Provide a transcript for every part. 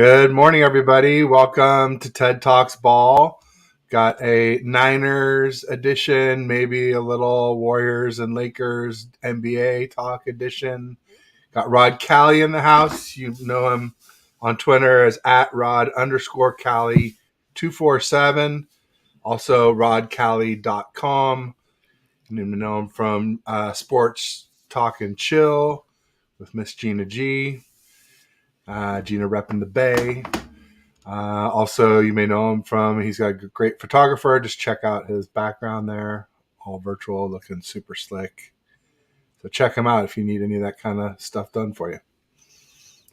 Good morning, everybody. Welcome to TED Talks Ball. Got a Niners edition, maybe a little Warriors and Lakers NBA talk edition. Got Rod Cali in the house. You know him on Twitter as at Rod_Cali247. Also, rodcali.com. You know him from Sports Talk and Chill with Miss Gina G. Gina repping the Bay. Also, you may know him from, he's got a great photographer. Just check out his background there. All virtual, looking super slick. So check him out if you need any of that kind of stuff done for you.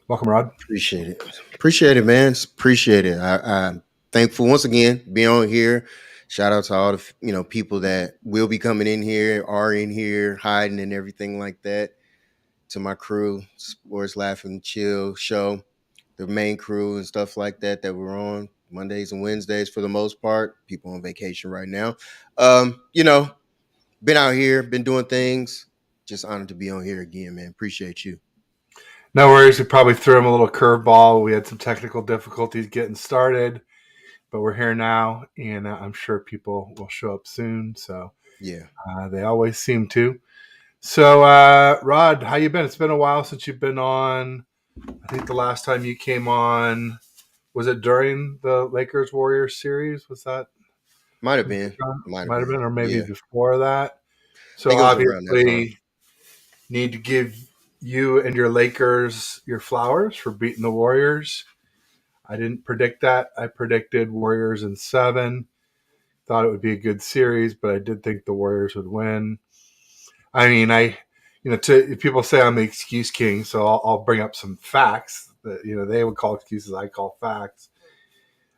Welcome, Rod. Appreciate it. Appreciate it, man. Appreciate it. I'm thankful once again being on here. Shout out to all the people that will be coming in here, are in here, hiding and everything like that. To my crew, Sports Laugh and Chill show, the main crew and stuff like that we're on Mondays and Wednesdays for the most part. People on vacation right now. Been out here, been doing things. Just honored to be on here again, man. Appreciate you. No worries. We probably threw him a little curveball. We had some technical difficulties getting started, but we're here now, and I'm sure people will show up soon. So Yeah, they always seem to. So, Rod, how you been? It's been a while since you've been on. I think the last time you came on, was it during the Lakers Warriors series? Was that? might have been, Might have been, or maybe Yeah, before that. I So think it was around that time. obviously, need to give you and your Lakers your flowers for beating the Warriors. I didn't predict that. I predicted Warriors in 7. Thought it would be a good series, but I did think the Warriors would win. I mean, people say I'm the excuse king, so I'll bring up some facts that they would call excuses. I call facts.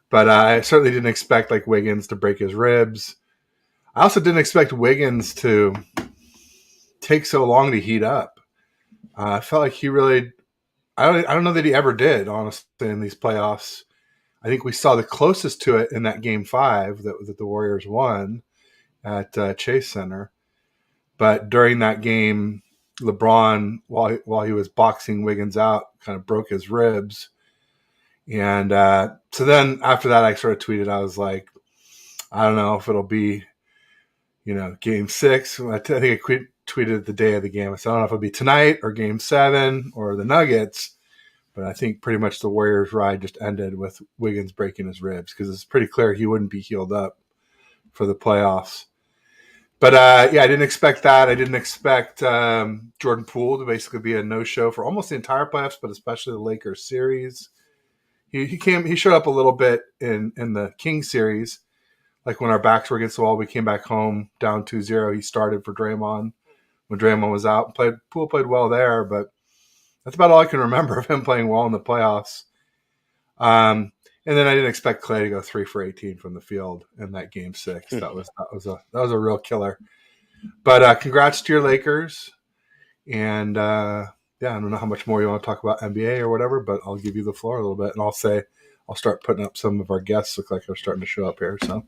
But I certainly didn't expect like Wiggins to break his ribs. I also didn't expect Wiggins to take so long to heat up. I felt like he really. I don't know that he ever did, honestly, in these playoffs. I think we saw the closest to it in that Game 5 that the Warriors won at Chase Center. But during that game, LeBron, while he was boxing Wiggins out, kind of broke his ribs. And so then after that, I sort of tweeted, I was like, I don't know if it'll be, Game 6. I think I tweeted the day of the game. I said, I don't know if it'll be tonight or Game 7 or the Nuggets. But I think pretty much the Warriors' ride just ended with Wiggins breaking his ribs because it's pretty clear he wouldn't be healed up for the playoffs. But I didn't expect that. I didn't expect Jordan Poole to basically be a no-show for almost the entire playoffs, but especially the Lakers series. He showed up a little bit in the Kings series, like when our backs were against the wall. We came back home down 2-0. He started for Draymond when Draymond was out. Poole played well there, but that's about all I can remember of him playing well in the playoffs. And then I didn't expect Clay to go 3 for 18 from the field in that Game 6. That was a real killer. But congrats to your Lakers. And I don't know how much more you want to talk about NBA or whatever, but I'll give you the floor a little bit, and I'll start putting up some of our guests. Look like they're starting to show up here. So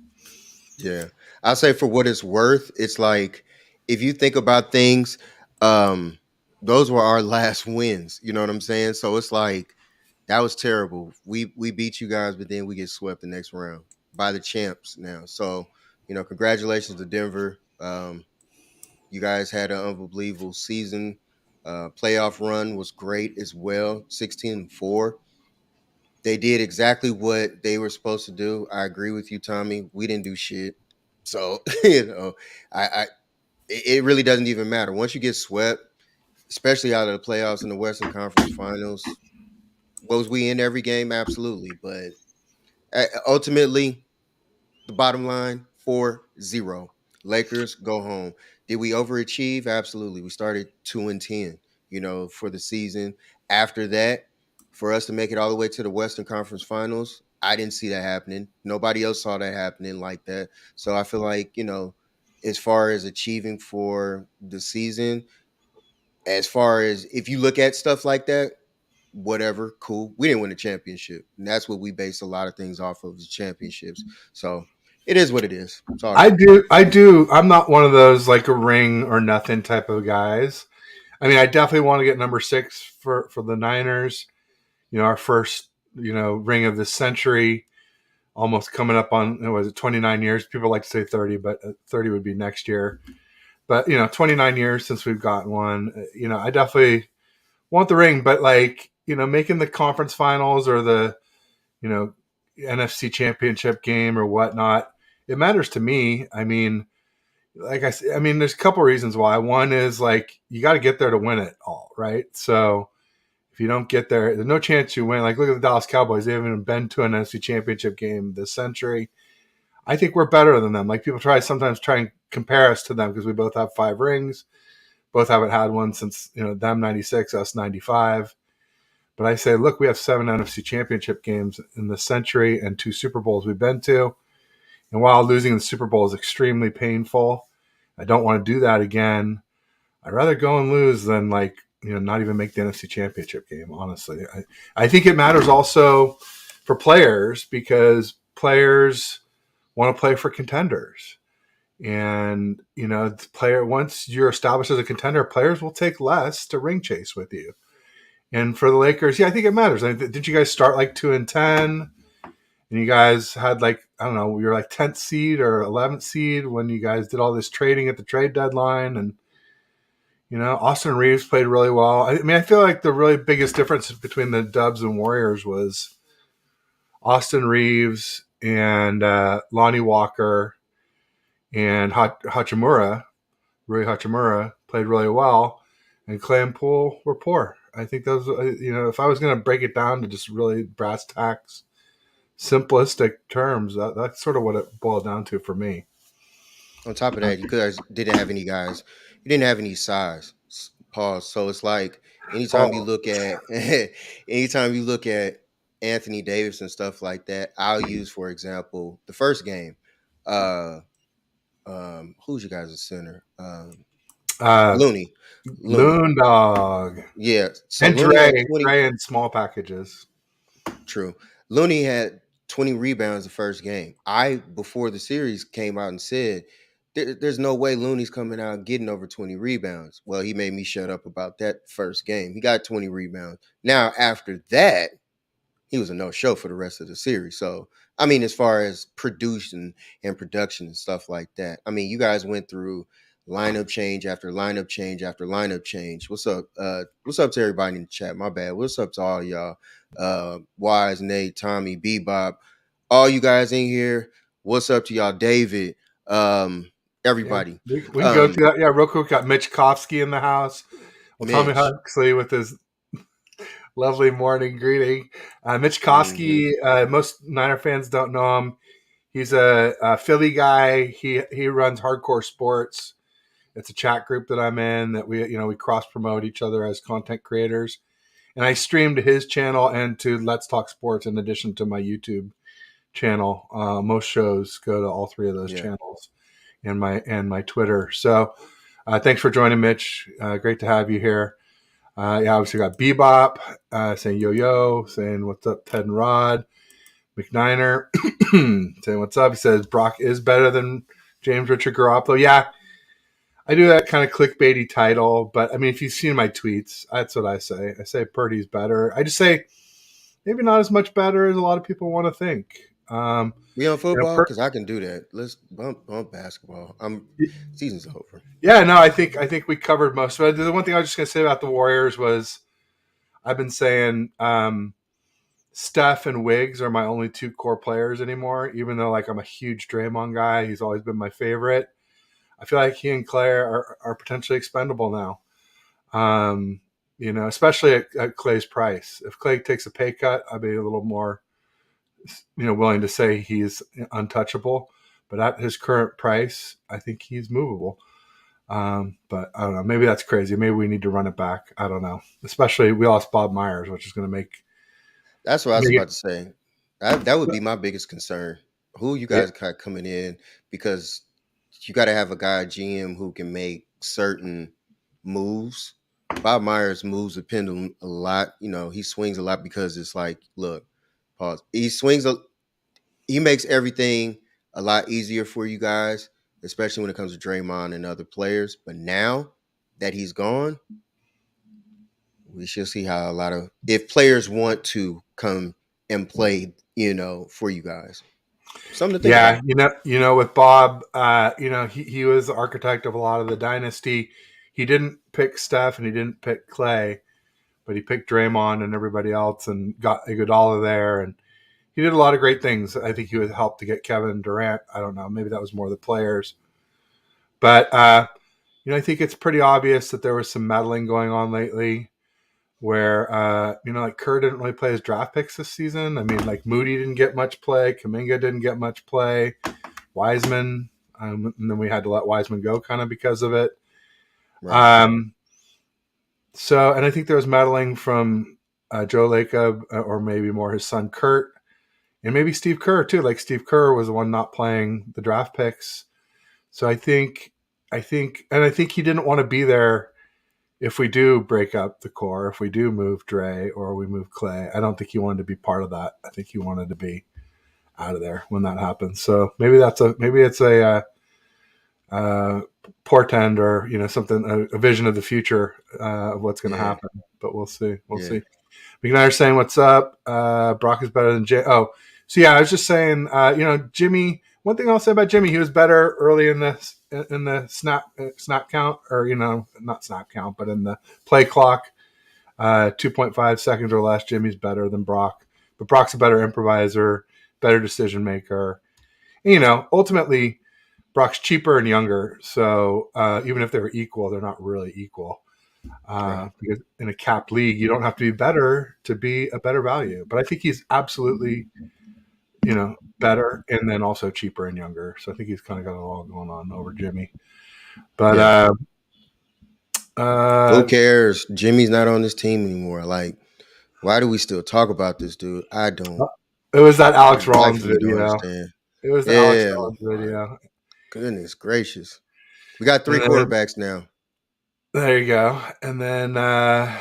Yeah, I'll say for what it's worth, it's like if you think about things, those were our last wins. You know what I'm saying? So it's like that was terrible. We beat you guys, but then we get swept the next round by the champs now. So congratulations to Denver. You guys had an unbelievable season. Playoff run was great as well. 16-4. They did exactly what they were supposed to do. I agree with you, Tommy. We didn't do shit. So, I it really doesn't even matter. Once you get swept, especially out of the playoffs in the Western Conference Finals, was we in every game? Absolutely. But ultimately, the bottom line, 4-0. Lakers go home. Did we overachieve? Absolutely. We started 2-10, for the season. After that, for us to make it all the way to the Western Conference Finals, I didn't see that happening. Nobody else saw that happening like that. So I feel like, as far as achieving for the season, as far as if you look at stuff like that, whatever, cool. We didn't win a championship. And that's what we base a lot of things off of, the championships. So it is what it is. Sorry. I do. I'm not one of those like a ring or nothing type of guys. I mean, I definitely want to get number 6 for the Niners. Our first ring of the century, almost coming up on, was it 29 years? People like to say 30, but 30 would be next year. But 29 years since we've gotten one. I definitely want the ring, but like making the conference finals or the you know NFC championship game or whatnot, it matters to me. I mean, like I said, I mean, there's a couple reasons why. One is like you got to get there to win it all, right? So if you don't get there, there's no chance you win. Like look at the Dallas Cowboys; they haven't even been to an NFC championship game this century. I think we're better than them. Like people sometimes try and compare us to them because we both have 5 rings. Both haven't had one since them 96, us 95. But I say, look, we have 7 NFC championship games in the century and 2 Super Bowls we've been to. And while losing the Super Bowl is extremely painful, I don't want to do that again. I'd rather go and lose than not even make the NFC championship game, honestly. I think it matters also for players because players want to play for contenders. And, the player, once you're established as a contender, players will take less to ring chase with you. And for the Lakers, yeah, I think it matters. Did you guys start like 2-10? And you guys had I don't know, you were like 10th seed or 11th seed when you guys did all this trading at the trade deadline. And, Austin Reeves played really well. I mean, I feel like the really biggest difference between the Dubs and Warriors was Austin Reeves and Lonnie Walker and Hachimura, Rui Hachimura, played really well. And Clay and Poole were poor. I think those, if I was going to break it down to just really brass tacks, simplistic terms, that's sort of what it boiled down to for me. On top of that, you guys didn't have any guys. You didn't have any size. Pause. So it's like anytime you Oh, look at anytime you look at Anthony Davis and stuff like that, I'll use for example the first game. Uh who's you guys' center? uh, Looney. Looney. Loon Dog Yeah. So and Looney had Dre, 20. Dre in small packages. True. Looney had 20 rebounds the first game. I, before the series came out and said, there's no way Looney's coming out and getting over 20 rebounds. Well, he made me shut up about that first game. He got 20 rebounds. Now, after that, he was a no-show for the rest of the series. So, I mean, as far as producing and production and stuff like that, I mean, you guys went through lineup change after lineup change after lineup change. What's up? What's up to everybody in the chat? My bad. What's up to all y'all? Wise, Nate, Tommy, Bebop, all you guys in here. What's up to y'all, David? Yeah, Everybody. we can go through that. Yeah, real quick. Got Mitch Kofsky in the house. Well, Tommy Mitch. Huxley with his lovely morning greeting. Mitch Mm-hmm. Kofsky, most Niner fans don't know him. He's a Philly guy. He runs Hardcore Sports. It's a chat group that I'm in that we cross promote each other as content creators. And I stream to his channel and to Let's Talk Sports in addition to my YouTube channel. Most shows go to all 3 of those Yeah. channels and my Twitter. So thanks for joining, Mitch. Great to have you here. Yeah, obviously got Bebop saying yo yo, saying what's up, Ted and Rod. McNiner saying what's up. He says Brock is better than James Richard Garoppolo. Yeah, I do that kind of clickbaity title, but I mean, if you've seen my tweets, that's what I say. I say Purdy's better. I just say maybe not as much better as a lot of people want to think. We on You know, football? per- Because I can do that. Let's bump basketball. Season's over. yeah, no, I think we covered most of it. The one thing I was just gonna say about the Warriors was I've been saying Steph and Wiggs are my only 2 core players anymore. Even though I'm a huge Draymond guy, he's always been my favorite. I feel like he and Clay are potentially expendable now. Especially at Clay's price. If Clay takes a pay cut, I'd be a little more, willing to say he's untouchable. But at his current price, I think he's movable. But I don't know. Maybe that's crazy. Maybe we need to run it back. I don't know. Especially we lost Bob Myers, which is going to That's what I was make about it. to say. That would be my biggest concern. Who you Yeah, guys got coming in because you got to have a guy GM who can make certain moves. Bob Myers moves the pendulum a lot. You know, he swings a lot because it's like, look, pause. He makes everything a lot easier for you guys, especially when it comes to Draymond and other players. But now that he's gone, we should see how a lot of if players want to come and played, for you guys. Something to think Yeah, about. with Bob, he was the architect of a lot of the dynasty. He didn't pick Steph and he didn't pick Clay, but he picked Draymond and everybody else and got Iguodala there, and he did a lot of great things. I think he would help to get Kevin Durant. I don't know, maybe that was more the players, but I think it's pretty obvious that there was some meddling going on lately. Where like Kerr didn't really play his draft picks this season. I mean, like Moody didn't get much play, Kuminga didn't get much play, Wiseman, and then we had to let Wiseman go kind of because of it. Right. Um, and I think there was meddling from Joe Lacob, or maybe more his son Kurt, and maybe Steve Kerr too. Like Steve Kerr was the one not playing the draft picks, so I think he didn't want to be there if we do break up the core, if we do move Dre or we move Clay. I don't think he wanted to be part of that. I think he wanted to be out of there when that happens. So maybe it's a portend, or something, a vision of the future of what's going to Yeah. happen. But we'll see. We'll Yeah. see. McNair saying, "What's up? Brock is better than Jay." Oh, so yeah, I was just saying, Jimmy. One thing I'll say about Jimmy, he was better early in the snap count, or not snap count, but in the play clock. 2.5 seconds or less, Jimmy's better than Brock, but Brock's a better improviser, better decision maker. And, ultimately, Brock's cheaper and younger, so even if they were equal, they're not really equal. Right. Because in a capped league, you don't have to be better to be a better value. But I think he's absolutely, better, and then also cheaper and younger. So I think he's kind of got it all going on over Jimmy. But Yeah. Who uh, cares? Jimmy's not on this team anymore. Like, why do we still talk about this dude? it was that I Alex Rollins rightfully don't video. understand. It was the Alex Yeah, Rollins like, video. goodness gracious. We got three And then quarterbacks now. there you go. And then I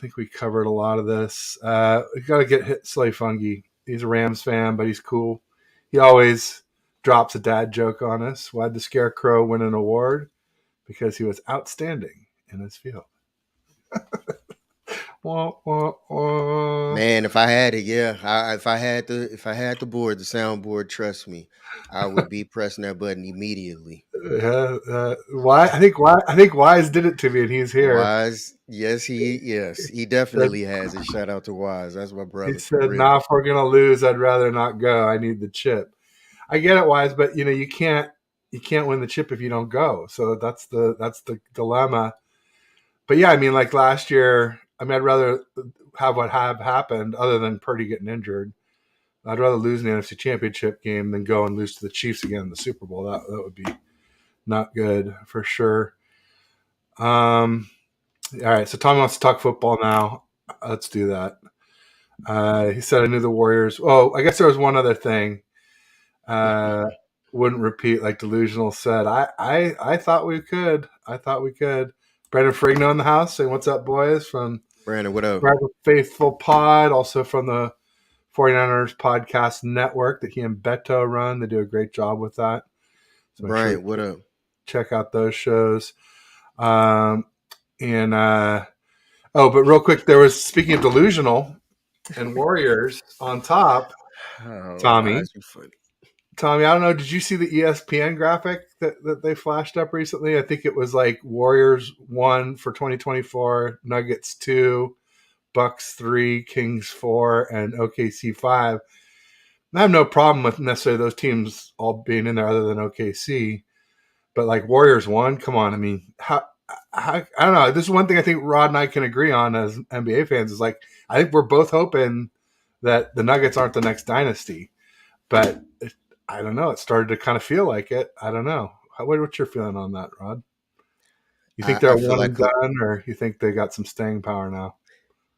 think we covered a lot of this. We got to get hit Slay Fungi. He's a Rams fan, but he's cool. He always drops a dad joke on us. Why'd the Scarecrow win an award? Because he was outstanding in his field. Wah, wah, wah. Man, if I had it, yeah. If I had the board, the soundboard, trust me, I would be pressing that button immediately. Why? I think Wise did it to me, and he's here. Wise, he definitely has it. Shout out to Wise. That's my He brother for said, real. "Nah, if we're gonna lose, I'd rather not go. I need the chip." I get it, Wise, but you can't win the chip if you don't go. So that's the dilemma. But yeah, I mean, like last year, I mean, I'd rather have what have happened other than Purdy getting injured. I'd rather lose in the NFC Championship game than go and lose to the Chiefs again in the Super Bowl. That would be not good for sure. All right, so Tommy wants to talk football now. Let's do that. He said, "I knew the Warriors." Oh, I guess there was one other thing. Uh, wouldn't repeat, like Delusional said. I thought we could. I thought we could. Brandon Frigno in the house saying, "What's up, boys?" From Brandon, what up? Brandon Faithful Pod, also from the 49ers Podcast Network that he and Beto run. They do a great job with that. So make sure Bryant, what you up? check out those shows. Um, and but real quick, there was, speaking of Delusional and Warriors on top, Oh, why Tommy. is you funny? Tommy, I don't know. Did you see the ESPN graphic that they flashed up recently? I think it was like Warriors 1 for 2024, Nuggets 2, Bucks 3, Kings 4, and OKC 5. I have no problem with necessarily those teams all being in there other than OKC. But like Warriors 1, come on. I mean, I don't know. This is one thing I think Rod and I can agree on as NBA fans is like, I think we're both hoping that the Nuggets aren't the next dynasty. But I don't know. It started to kind of feel like it. I don't know. What's your feeling on that, Rod? You think they're I feel one like and done, or you think they got some staying power now?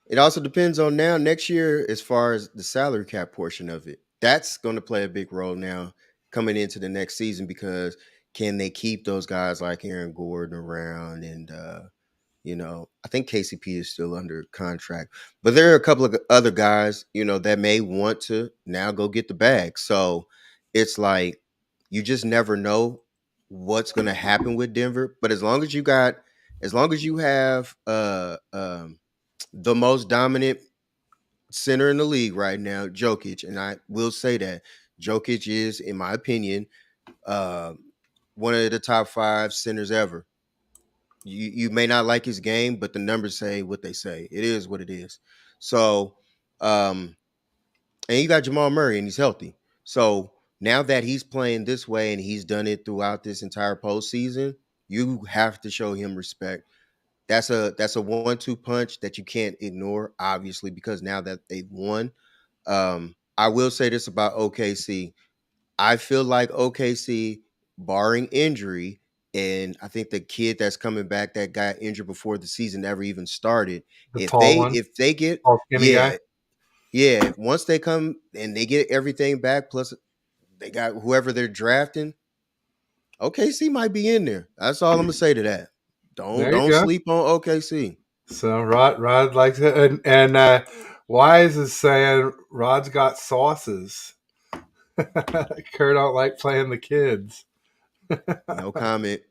it also depends on now next year as far as the salary cap portion of it. That's going to play a big role now coming into the next season because can they keep those guys like Aaron Gordon around and I think KCP is still under contract, but there are a couple of other guys, that may want to now go get the bag. So it's like you just never know what's going to happen with Denver. But as long as you have the most dominant center in the league right now, Jokic, and I will say that Jokic is, in my opinion, uh, one of the top 5 centers ever. You may not like his game, but the numbers say what they say. It is what it is. So, um, and you got Jamal Murray, and he's healthy. So now that he's playing this way and he's done it throughout this entire postseason, you have to show him respect. That's a 1-2 punch that you can't ignore, obviously, because now that they've won. I will say this about OKC. I feel like OKC, barring injury, and I think the kid that's coming back that got injured before the season ever even started. The tall one, If they get tall skinny guy. yeah, yeah, once they come and they get everything back, plus they got whoever they're drafting, OKC might be in there. That's all I'm gonna say to that. Don't There you don't go. sleep on OKC. So Rod likes it, and Wise is saying Rod's got sauces. Kurt don't like playing the kids. No comment.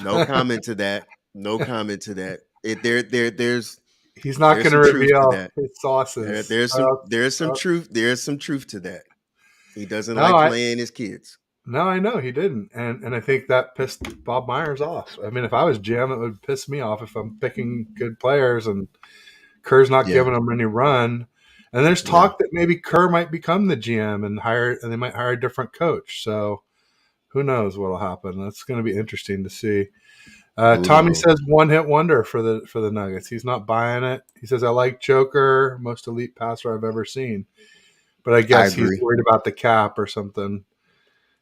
No comment to that. No comment to that. He's not There's going to some truth to reveal that. his sauces. There's some Uh, truth. There's some truth to that. He doesn't no, like playing his kids. I know he didn't, and I think that pissed Bob Myers off. I mean, if I was Jim, it would piss me off if I'm picking good players and Kerr's not Yeah, giving them any run. And there's yeah. talk that maybe Kerr might become the GM and they might hire a different coach. So who knows what'll happen? That's going to be interesting to see. Who Tommy knows? says one hit wonder for the Nuggets. He's not buying it. He says I like Joker, most elite passer I've ever seen, but I I guess he's agree. worried about the cap or something.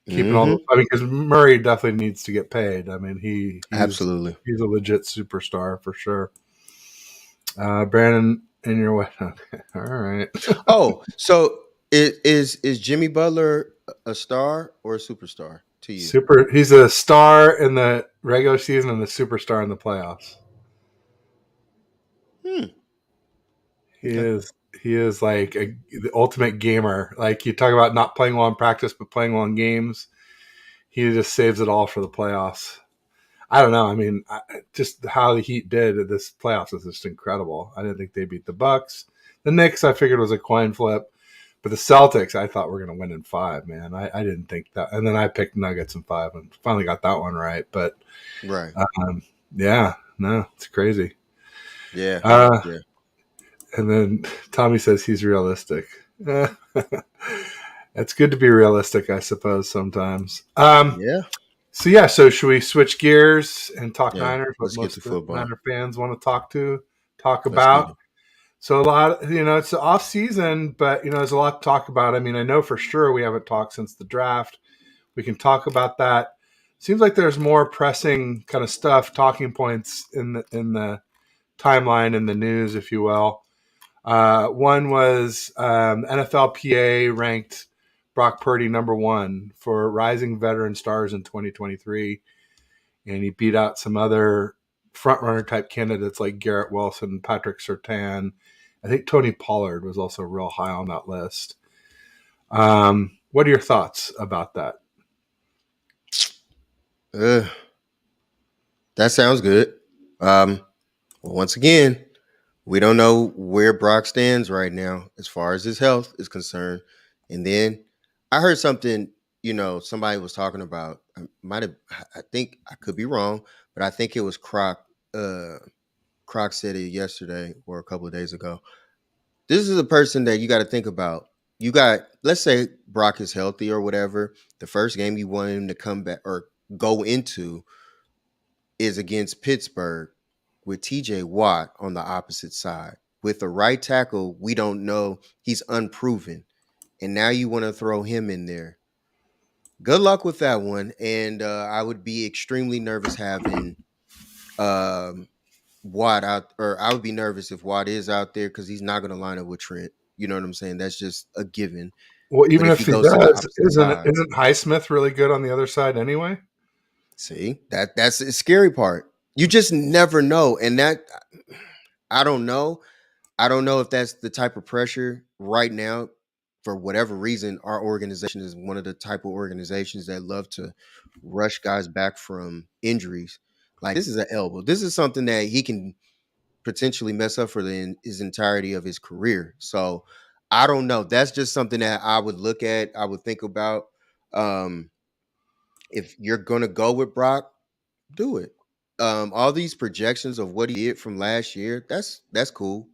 Keeping all the, Hmm. I mean, because Murray definitely needs to get paid. I mean, Absolutely. he's a legit superstar for sure. Brandon, in your way. Okay, all right. Oh, so is Jimmy Butler a star or a superstar to you? Super. He's a star in the regular season and the superstar in the playoffs. Hmm. He Okay. is. He is like the ultimate gamer. Like you talk about not playing well in practice, but playing well in games. He just saves it all for the playoffs. I don't know. I mean, just how the Heat did at this playoffs is just incredible. I didn't think they beat the Bucks. The Knicks, I figured was a coin flip, but the Celtics, I thought were going to win in 5. Man, I didn't think that. And then I picked Nuggets in 5 and finally got that one right. But Right. yeah, no, it's crazy. Yeah. Uh, Yeah. and then Tommy says he's realistic. It's good to be realistic, I suppose, sometimes. Yeah. So yeah, so should we switch gears and talk Yeah. Niners? What Let's get to most of the football. Niner fans want to talk Let's get about. it. So a lot, it's the off season, but there's a lot to talk about. I mean, I know for sure we haven't talked since the draft. We can talk about that. Seems like there's more pressing kind of stuff, talking points in the timeline in the news, if you will. One was NFLPA ranked Brock Purdy number 1 for rising veteran stars in 2023, and he beat out some other front runner type candidates like Garrett Wilson, Patrick Surtain. I think Tony Pollard was also real high on that list. What are your thoughts about that? Uh, that sounds good. Once again, we don't know where Brock stands right now as far as his health is concerned. And then I heard something, somebody was talking about. I think I could be wrong, but I think it was Croc. Croc said it yesterday or a couple of days ago. This is a person that you got to think about. Let's say Brock is healthy or whatever. The first game you want him to come back or go into is against Pittsburgh with TJ Watt on the opposite side. With the right tackle, we don't know. He's unproven. And now you want to throw him in there. Good luck with that one. And I would be extremely nervous having um, Watt out, or I would be nervous if Watt is out there because he's not going to line up with Trent. You know what I'm saying? That's just a given. Well, But even if if he he goes to the does, opposite side, isn't Highsmith really good on the other side anyway? see that's the scary part. You just never know, and that I don't know. I don't know if that's the type of pressure right now. For whatever reason, our organization is one of the type of organizations that love to rush guys back from injuries. Like this is an elbow. This is something that he can potentially mess up for his entirety of his career. So I don't know. That's just something that I would look at. I would think about. Um, if you're gonna go with Brock, do it. All these projections of what he did from last year, that's cool.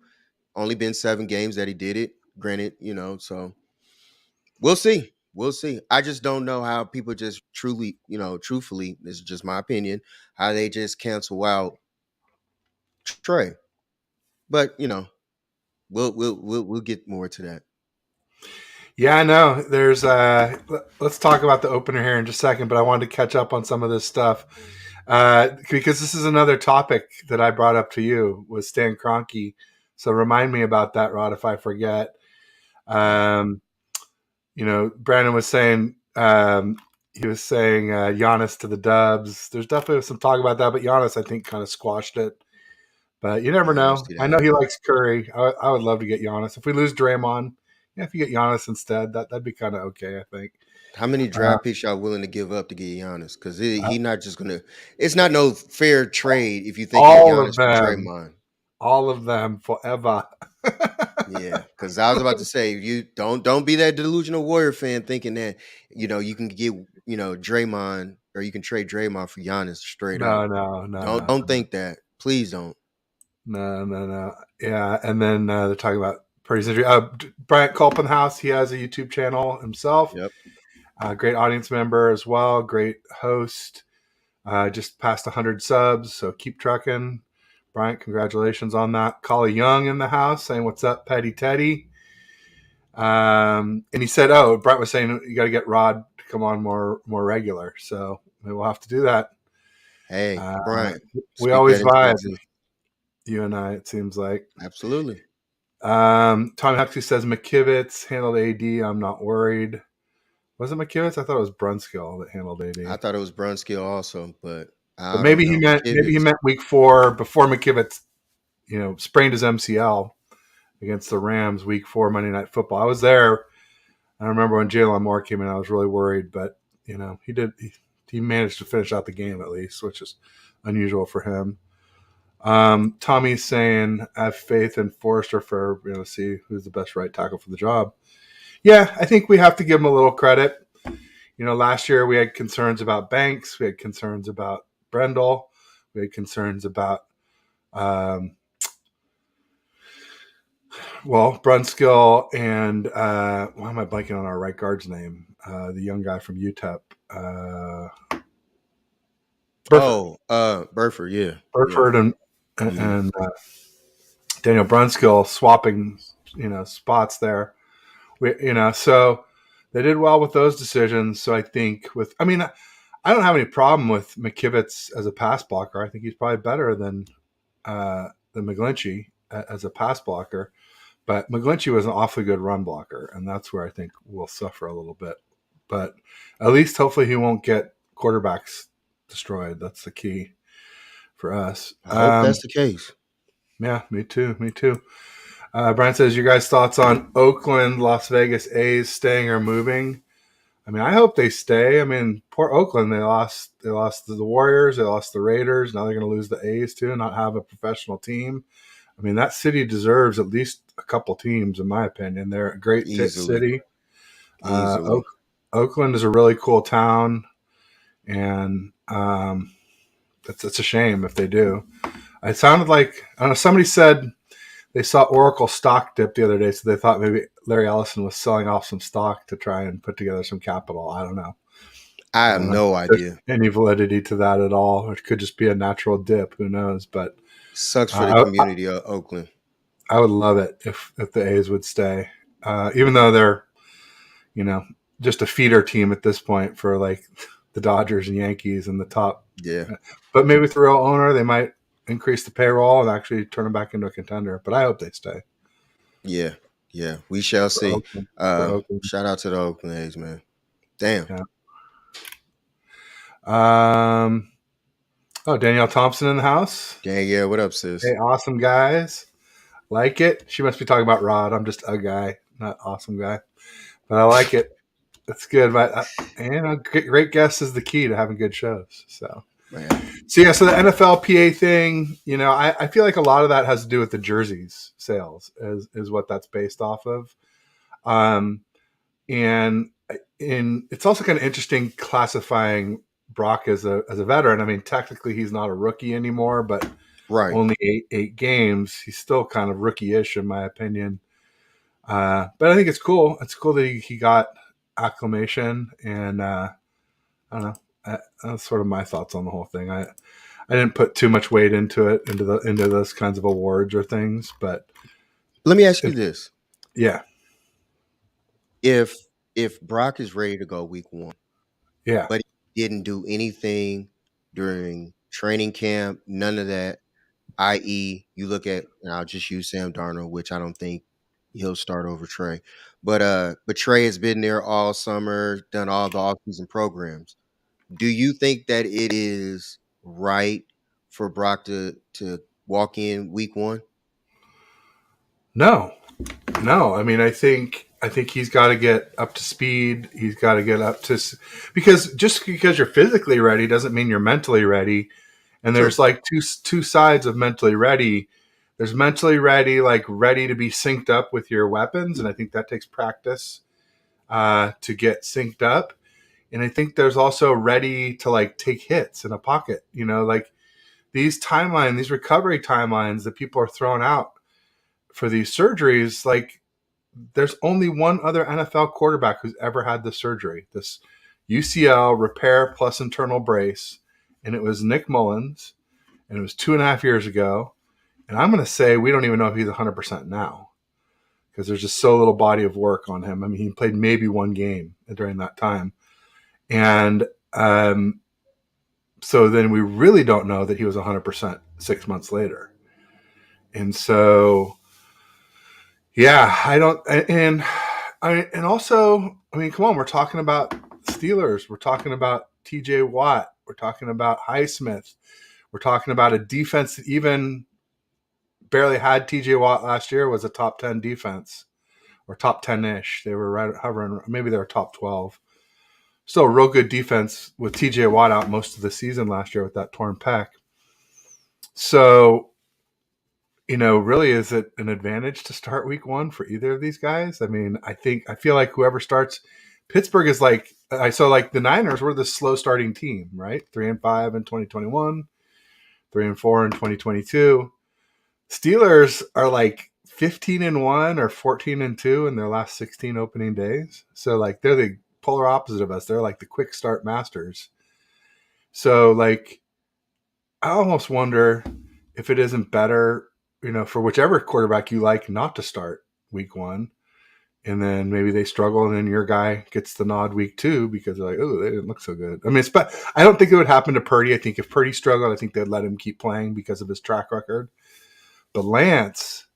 Only been 7 games that he did it. Granted, so we'll see. We'll see. I just don't know how people just truly, truthfully, this is just my opinion, how they just cancel out Trey. But we'll get more to that. Yeah, I know. Let's talk about the opener here in just a second, but I wanted to catch up on some of this stuff because this is another topic that I brought up to you with Stan Kroenke. So remind me about that, Rod, if I forget. Um, Brandon was saying he was saying Giannis to the Dubs. There's definitely some talk about that, but Giannis, I think, kind of squashed it. But you never Yeah, I don't know. see that I know he happening. likes Curry. I would love to get Giannis. If we lose Draymond, yeah, if you get Giannis instead, that'd be kind of okay. I think. How many Uh, draft picks y'all willing to give up to get Giannis? Because he not just gonna. It's not no fair trade if you think of all of Giannis for them, Draymond. all of them forever. Yeah, because I was about to say you don't be that delusional Warrior fan thinking that you can get Draymond or you can trade Draymond for Giannis straight up. No, no, no, Don't no, think that. Please don't. no, no, no. Yeah, and then they're talking about Purdy's injury. Bryant Kolpenhouse, he has a YouTube channel himself. Yep. Great audience member as well. Great host. Just passed 100 subs, so keep trucking. Bryant, congratulations on that. Collie Young in the house saying, "What's up, Petty Teddy?" And he said, "Oh, Bryant was saying you got to get Rod to come on more regular, so maybe we'll have to do that." Hey, Uh, Brian, we speak always that into vibe, existence. you and I. It seems like. Absolutely. Tom Huxley says McKivitz handled AD. I'm not worried. Was it McKivitz? I thought it was Brunskill that handled I AD. thought it was Brunskill also, but But I don't know. maybe he McKivitz. meant week 4 before McKivitz, sprained his MCL against the Rams week 4 Monday Night Football. I was there. I remember when Jalen Moore came in, I was really worried, but he managed to finish out the game at least, which is unusual for him. Tommy's saying, I have faith in Forrester for see who's the best right tackle for the job. Yeah, I think we have to give him a little credit. Last year we had concerns about Banks, we had concerns about Brendel, we had concerns about Brunskill and why am I blanking on our right guard's name? The young guy from UTEP, Burford, Burford, yeah. Yeah. Burford, and Mhm. and Daniel Brunskill swapping spots there. So they did well with those decisions. So I think I don't have any problem with McKivitz as a pass blocker. I think he's probably better than McGlinchey as a pass blocker. But McGlinchey was an awfully good run blocker, and that's where I think we'll suffer a little bit. But at least hopefully he won't get quarterbacks destroyed. That's the key for us. I hope that's the case. Yeah, me too. Me too. Brian says, "You guys' thoughts on Oakland, Las Vegas A's staying or moving?" I mean, I hope they stay. I mean, poor Oakland. They lost. They lost the Warriors. They lost the Raiders. Now they're going to lose the A's too, and not have a professional team. I mean, that city deserves at least a couple teams, in my opinion. They're a great Easily. city. Uh, Easily. Oak, Oakland is a really cool town, and it's a shame if they do. It sounded like I don't know. Somebody said they saw Oracle stock dip the other day, so they thought maybe Larry Ellison was selling off some stock to try and put together some capital. I don't know. I I have don't know if no there's idea. any validity to that at all. Or it could just be a natural dip. Who knows? But Sucks for the uh, community of Oakland. I would love it if the A's would stay, even though they're you know just a feeder team at this point for like the Dodgers and Yankees and the top. Yeah. But maybe with the real owner, they might increase the payroll and actually turn them back into a contender. But I hope they stay Yeah. Yeah. We shall for see. Oakland. For Oakland, Shout out to the Oakland A's, man. Damn. yeah. Um. Oh, Danielle Thompson in the house. Yeah, yeah. What up, Hey, sis? awesome guys. Like it. She must be talking about Rod. I'm just a guy, not awesome guy. But I like it. It's good. But great guest is the key to having good shows. So Yeah. So yeah, so the NFLPA thing, I feel like a lot of that has to do with the jerseys sales, is what that's based off of. Um, and it's also kind of interesting classifying Brock as a veteran. I mean, technically he's not a rookie anymore, but Right. only eight games. He's still kind of rookie-ish in my opinion. But I think it's cool. It's cool that he got acclamation, and I don't know. That's sort of my thoughts on the whole thing. I didn't put too much weight into it, into those kinds of awards or things, but Let me ask you it, this: yeah, if Brock is ready to go week 1, yeah. but he didn't do anything during training camp, none of that, i.e., you look at, and I'll just use Sam Darnold, which I don't think he'll start over Trey, but Trey has been there all summer, done all the offseason programs. Do you think that it is right for Brock to walk in week 1? No, no. I mean, I think he's got to get up to speed. He's got to get up to because just because you're physically ready doesn't mean you're mentally ready. And True. there's like two sides of mentally ready. There's mentally ready, like ready to be synced up with your weapons, and I think that takes practice to get synced up. And I think there's also ready to like take hits in a pocket. Like these recovery timelines that people are throwing out for these surgeries. Like there's only one other NFL quarterback who's ever had this surgery, this UCL repair plus internal brace, and it was Nick Mullins, and it was 2.5 years ago. And I'm going to say we don't even know if he's 100% now because there's just so little body of work on him. I mean, he played maybe one game during that time. And so then we really don't know that he was 100% 6 months later. And so, yeah, I don't. And also, I mean, come on, we're talking about Steelers. We're talking about TJ Watt. We're talking about Highsmith. We're talking about a defense that even barely had TJ Watt last year was a top 10 defense or top 10 ish. They were right hovering, maybe they were top 12. Still a real good defense with TJ Watt out most of the season last year with that torn pec. So, really, is it an advantage to start week 1 for either of these guys? I mean, I feel like whoever starts, Pittsburgh is like, I saw like the Niners were the slow starting team, right? 3-5 in 2021, 3-4 in 2022. Steelers are like 15-1 or 14-2 in their last 16 opening days. So like they're the polar opposite of us. They're like the quick start masters. So like I almost wonder if it isn't better, for whichever quarterback you like not to start week 1. And then maybe they struggle, and then your guy gets the nod week 2 because they're like, oh, they didn't look so good. I mean, but I don't think it would happen to Purdy. I think if Purdy struggled, I think they'd let him keep playing because of his track record. But Lance,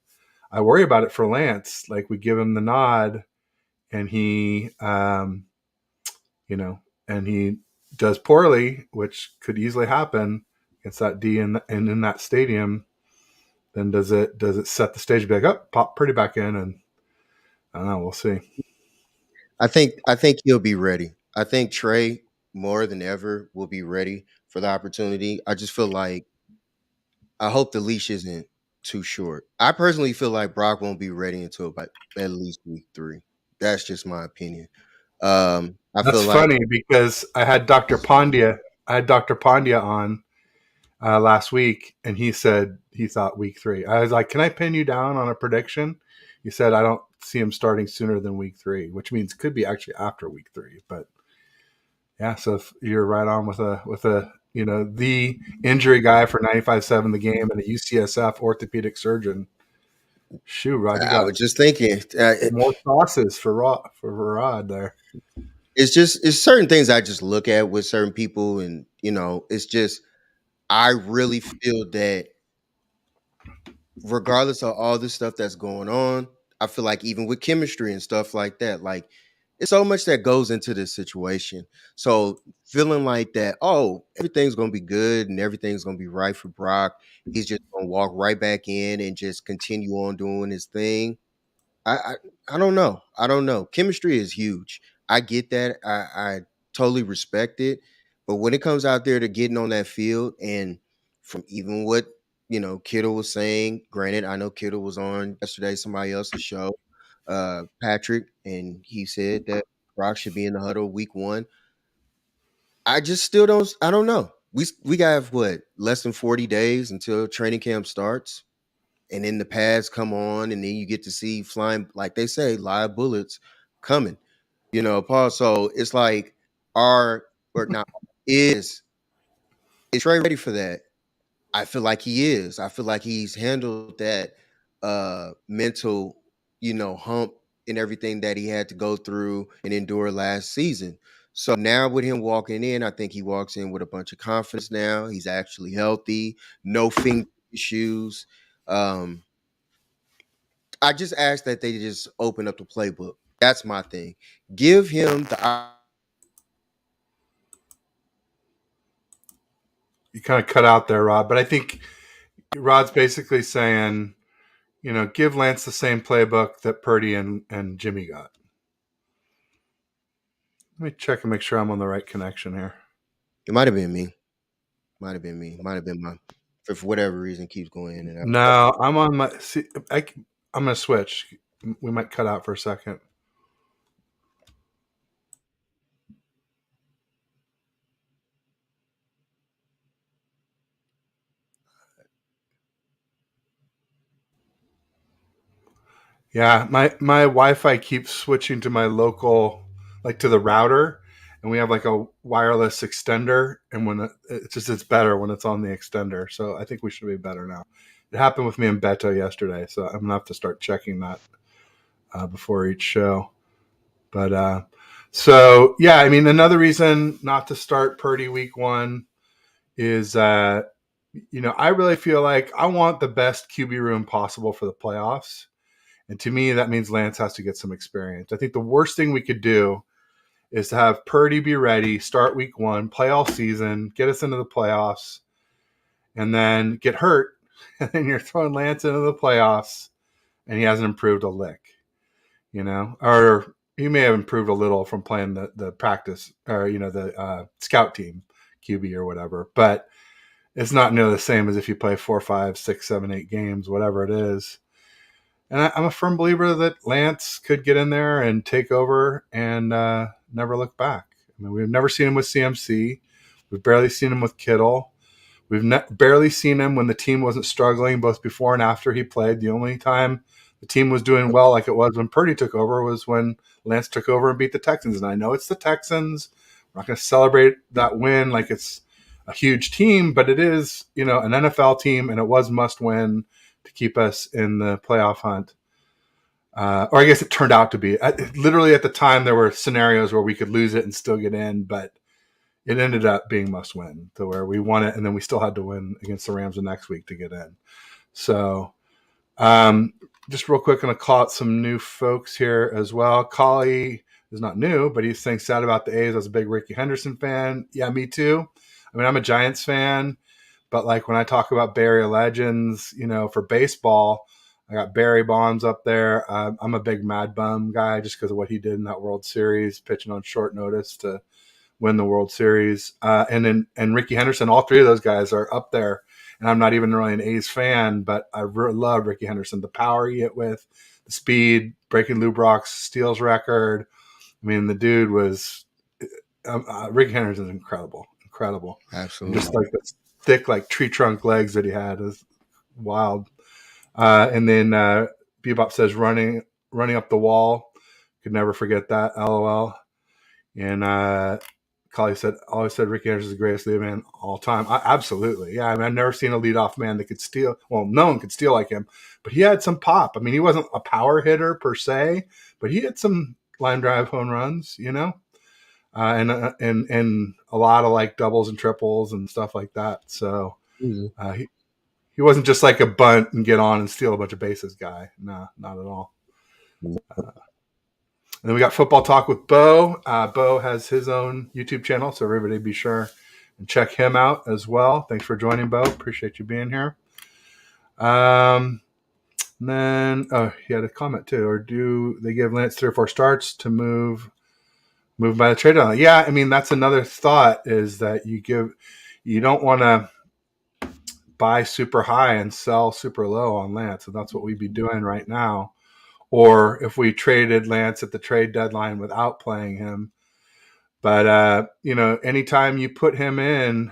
I worry about it for Lance. Like we give him the nod, and you know, and he does poorly, which could easily happen against that D and in that stadium. Then does it set the stage? Be like, oh, pop Pretty back in, and I don't know. We'll see. I think he'll be ready. I think Trey more than ever will be ready for the opportunity. I just feel like I hope the leash isn't too short. I personally feel like Brock won't be ready until about at least week 3. That's just my opinion. I feel That's like funny because I had Dr. Pandya. I had Dr. Pandya on last week, and he said he thought week 3. I was like, "Can I pin you down on a prediction?" He said, "I don't see him starting sooner than week 3," which means could be actually after week 3. But yeah, so if you're right on with a the injury guy for 95.7 the game and a UCSF orthopedic surgeon. Shoot, Rod, you I got was just thinking. more sauces for Rod there. It's certain things I just look at with certain people, and it's just I really feel that regardless of all the stuff that's going on, I feel like even with chemistry and stuff like that, like it's so much that goes into this situation. So feeling like that, oh, everything's gonna be good and everything's gonna be right for Brock. He's just gonna walk right back in and just continue on doing his thing. I I, I don't know. I don't know. Chemistry is huge. I get that. I totally respect it. But when it comes out there to getting on that field, and from even what Kittle was saying, granted, I know Kittle was on yesterday somebody else's show, Patrick, and he said that Brock should be in the huddle week 1. I just still don't. I don't know. We got what, less than 40 days until training camp starts, and then the pads come on, and then you get to see flying, like they say, live bullets coming. Paul. So it's like, our or not is Trey ready for that? I feel like he is. I feel like he's handled that mental, hump and everything that he had to go through and endure last season. So now with him walking in, I think he walks in with a bunch of confidence now. He's actually healthy, no finger issues. Um, I just ask that they just open up the playbook. That's my thing. Give him the You kind of cut out there, Rod, but I think Rod's basically saying, give Lance the same playbook that Purdy and Jimmy got. Let me check and make sure I'm on the right connection here. It might have been me. Might have been me. Might have been my, for whatever reason, keeps going in and out. No, I'm on my. See, I'm gonna switch. We might cut out for a second. Yeah, my Wi-Fi keeps switching to my local, like to the router, and we have like a wireless extender, and it's better when it's on the extender. So I think we should be better now. It happened with me and Beto yesterday, so I'm gonna have to start checking that before each show. But so yeah, I mean, another reason not to start Purdy week 1 is I really feel like I want the best QB room possible for the playoffs. And to me, that means Lance has to get some experience. I think the worst thing we could do is to have Purdy be ready, start week 1, play all season, get us into the playoffs, and then get hurt. And then you're throwing Lance into the playoffs and he hasn't improved a lick, or he may have improved a little from playing the practice or, the scout team QB or whatever. But it's not nearly the same as if you play 4, 5, 6, 7, 8 games, whatever it is. And I'm a firm believer that Lance could get in there and take over and never look back. I mean, we've never seen him with CMC. We've barely seen him with Kittle. We've barely seen him when the team wasn't struggling, both before and after he played. The only time the team was doing well, like it was when Purdy took over, was when Lance took over and beat the Texans. And I know it's the Texans. We're not going to celebrate that win like it's a huge team, but it is, an NFL team, and it was must win to keep us in the playoff hunt. Or I guess it turned out to be. Literally at the time, there were scenarios where we could lose it and still get in, but it ended up being must win, to where we won it, and then we still had to win against the Rams the next week to get in. So just real quick, I'm going to call out some new folks here as well. Collie is not new, but he's saying sad about the A's. I was a big Ricky Henderson fan. Yeah, me too. I mean, I'm a Giants fan, but like when I talk about Bay Area legends, for baseball, I got Barry Bonds up there. I'm a big Mad Bum guy just because of what he did in that World Series, pitching on short notice to win the World Series. And Ricky Henderson, all three of those guys are up there. And I'm not even really an A's fan, but I really love Ricky Henderson. The power he hit with, the speed, breaking Lou Brock's steals record. I mean, the dude was Ricky Henderson's incredible. And Absolutely. just like the thick, like tree trunk legs that he had is wild. And then Bebop says running up the wall. Could never forget that. LOL. And Collie said, always said Ricky Henderson is the greatest lead man all time. Absolutely. Yeah. I mean, I've never seen a leadoff man that could steal. Well, no one could steal like him, but he had some pop. I mean, he wasn't a power hitter per se, but he had some line drive home runs, and a lot of like doubles and triples and stuff like that. So he wasn't just like a bunt and get on and steal a bunch of bases guy. No, not at all. And then we got Football Talk with Bo. Bo has his own YouTube channel, so everybody be sure and check him out as well. Thanks for joining, Bo. Appreciate you being here. Then he had a comment too. Or do they give Lance 3 or 4 starts to move moved by the trade deadline. Yeah, I mean that's another thought is that you don't want to buy super high and sell super low on Lance, and that's what we'd be doing right now. Or if we traded Lance at the trade deadline without playing him. But anytime you put him in,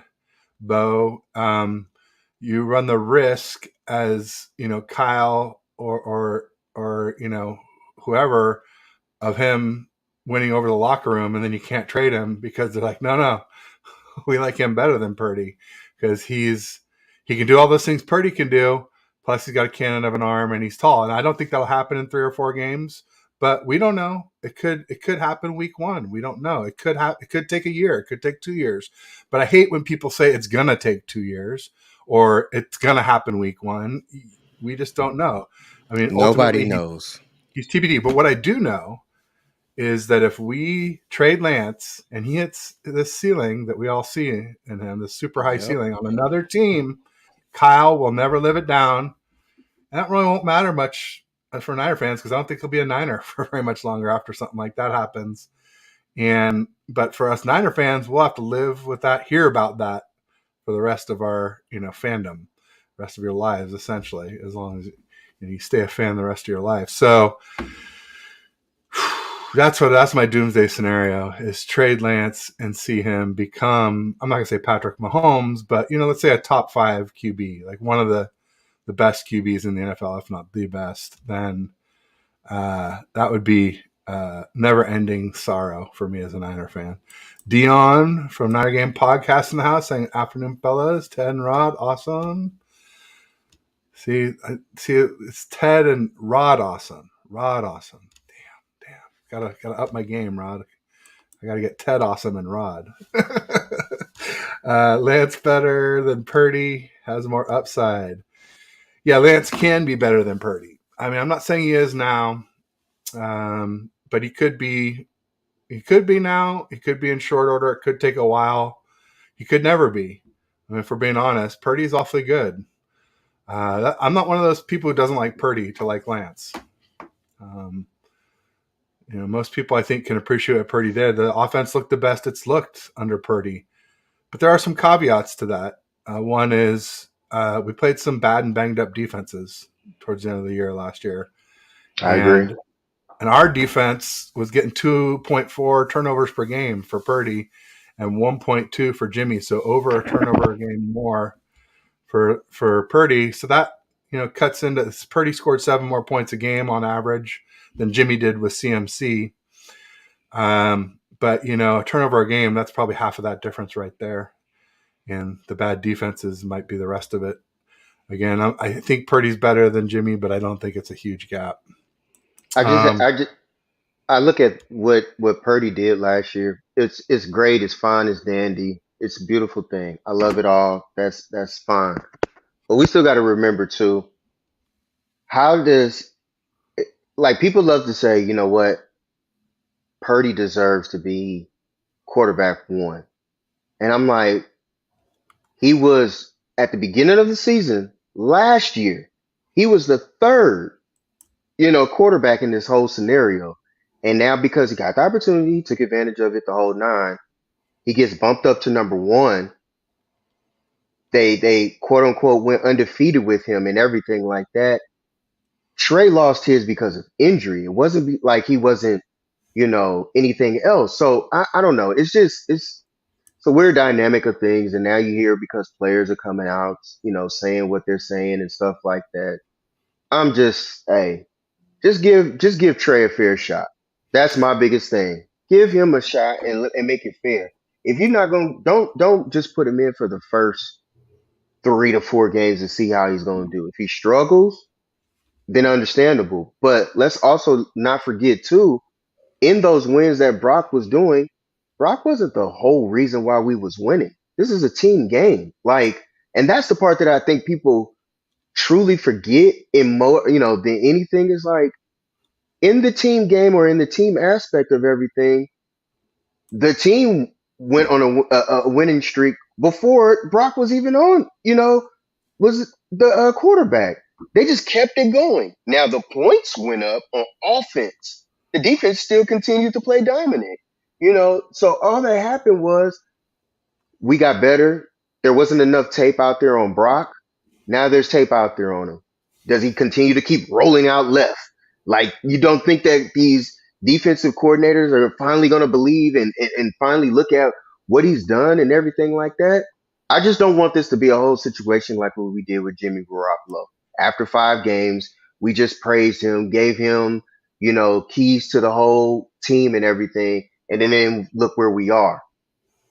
Bo, you run the risk as Kyle or whoever of him winning over the locker room, and then you can't trade him because they're like, no, we like him better than Purdy because he can do all those things Purdy can do. Plus, he's got a cannon of an arm and he's tall. And I don't think that'll happen in 3 or 4 games, but we don't know. It could happen week 1. We don't know. It could take a year. It could take 2 years. But I hate when people say it's gonna take 2 years or it's gonna happen week 1. We just don't know. I mean, Nobody ultimately, knows. he's TBD. But what I do know is that if we trade Lance and he hits this ceiling that we all see in him, the super high Yep. ceiling on another team, Kyle will never live it down. And that really won't matter much for Niner fans because I don't think he'll be a Niner for very much longer after something like that happens. But for us Niner fans, we'll have to live with that, hear about that for the rest of our fandom, rest of your lives, essentially, as long as you stay a fan the rest of your life. So that's my doomsday scenario is trade Lance and see him become, I'm not gonna say Patrick Mahomes, but let's say a top 5 QB, like one of the best QBs in the NFL, if not the best. Then that would be never ending sorrow for me as a Niner fan. Dion from Niner Game Podcast in the house saying, "Afternoon, fellas. Ted and Rod, awesome." See, it's Ted and Rod, awesome. Rod, awesome. Gotta up my game, Rod. I gotta get Ted awesome and Rod. Lance better than Purdy, has more upside. Yeah, Lance can be better than Purdy. I mean, I'm not saying he is now, but he could be. He could be now. He could be in short order. It could take a while. He could never be. I mean, if we're being honest, Purdy's awfully good. I'm not one of those people who doesn't like Purdy to like Lance. Um, most people I think can appreciate what Purdy did. The offense looked the best it's looked under Purdy, but there are some caveats to that. One is we played some bad and banged up defenses towards the end of the year last year, I agree. and our defense was getting 2.4 turnovers per game for Purdy, and 1.2 for Jimmy, so over a turnover a game more for Purdy. So that cuts into Purdy scored 7 more points a game on average than Jimmy did with CMC. But a turnover a game, that's probably half of that difference right there. And the bad defenses might be the rest of it. Again, I think Purdy's better than Jimmy, but I don't think it's a huge gap. I just Um, I just I look at what Purdy did last year. It's great. It's fine. It's dandy. It's a beautiful thing. I love it all. That's fine. But we still got to remember too. How does like people love to say, you know what, Purdy deserves to be quarterback 1, and I'm like, he was at the beginning of the season last year. He was the third, quarterback in this whole scenario. And now because he got the opportunity, he took advantage of it the whole 9. He gets bumped up to number 1. They quote unquote went undefeated with him and everything like that. Trey lost his because of injury. It wasn't like he wasn't, anything else. So I don't know. It's a weird dynamic of things. And now you hear because players are coming out, saying what they're saying and stuff like that. I'm just, hey, just give Trey a fair shot. That's my biggest thing. Give him a shot and make it fair. If you're not going, don't just put him in for the first 3 to 4 games and see how he's going to do. If he struggles, then understandable. But let's also not forget too, in those wins that Brock was doing, Brock wasn't the whole reason why we was winning. This is a team game, like, and that's the part that I think people truly forget in more, than anything is like in the team game or in the team aspect of everything. The team went on a winning streak before Brock was even on, was the quarterback. They just kept it going. Now the points went up on offense. The defense still continued to play dominant. So all that happened was we got better. There wasn't enough tape out there on Brock. Now there's tape out there on him. Does he continue to keep rolling out left? Like, you don't think that these defensive coordinators are finally going to believe and finally look at what he's done and everything like that? I just don't want this to be a whole situation like what we did with Jimmy Garoppolo. After 5 games, we just praised him, gave him, keys to the whole team and everything. And then look where we are.